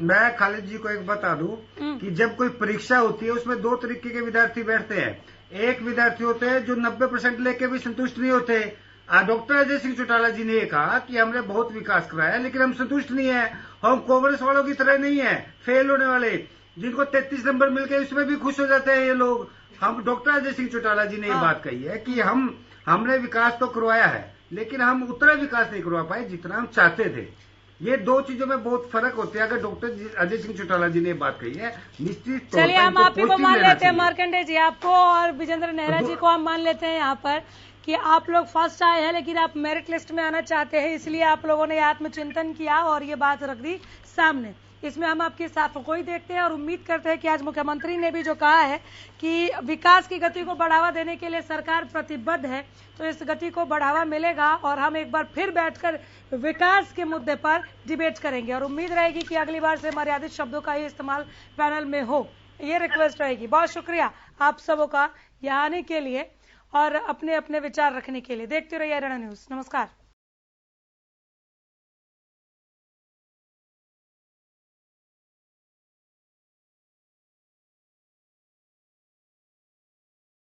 S7: मैं खालिद जी को एक बता दूं कि जब कोई परीक्षा होती है उसमें 2 तरीके के विद्यार्थी बैठते हैं। एक विद्यार्थी होते हैं जो 90% लेके भी संतुष्ट नहीं होते। डॉक्टर अजय सिंह चौटाला जी ने ये कहा कि हमने बहुत विकास कराया लेकिन हम संतुष्ट नहीं है, हम कांग्रेस वालों की तरह नहीं है फेल होने वाले, जिनको 33 नंबर मिल गए उसमें भी खुश हो जाते हैं ये लोग। हम डॉक्टर अजय सिंह चौटाला जी ने ये बात कही है कि हमने विकास तो करवाया है लेकिन हम उतना विकास नहीं करवा पाए जितना हम चाहते थे। ये 2 चीजों में बहुत फर्क होता है। अगर डॉक्टर अजय सिंह चौटाला जी ने बात कही है, निश्चित
S1: चलिए हम आप ही को मान लेते हैं, मार्कंडेय जी आपको और विजेंद्र नेहरा जी को हम मान लेते हैं यहाँ पर कि आप लोग फर्स्ट आए हैं लेकिन आप मेरिट लिस्ट में आना चाहते हैं, इसलिए आप लोगों ने आत्मचिंतन किया और ये बात रख दी सामने। इसमें हम आपकी साफगोई देखते हैं और उम्मीद करते हैं कि आज मुख्यमंत्री ने भी जो कहा है कि विकास की गति को बढ़ावा देने के लिए सरकार प्रतिबद्ध है, तो इस गति को बढ़ावा मिलेगा और हम एक बार फिर बैठकर विकास के मुद्दे पर डिबेट करेंगे और उम्मीद रहेगी कि अगली बार से मर्यादित शब्दों का ही इस्तेमाल पैनल में हो, ये रिक्वेस्ट रहेगी। बहुत शुक्रिया आप सबों का यहाँ आने के लिए और अपने अपने विचार रखने के लिए। देखते रहिए हरियाणा न्यूज। नमस्कार।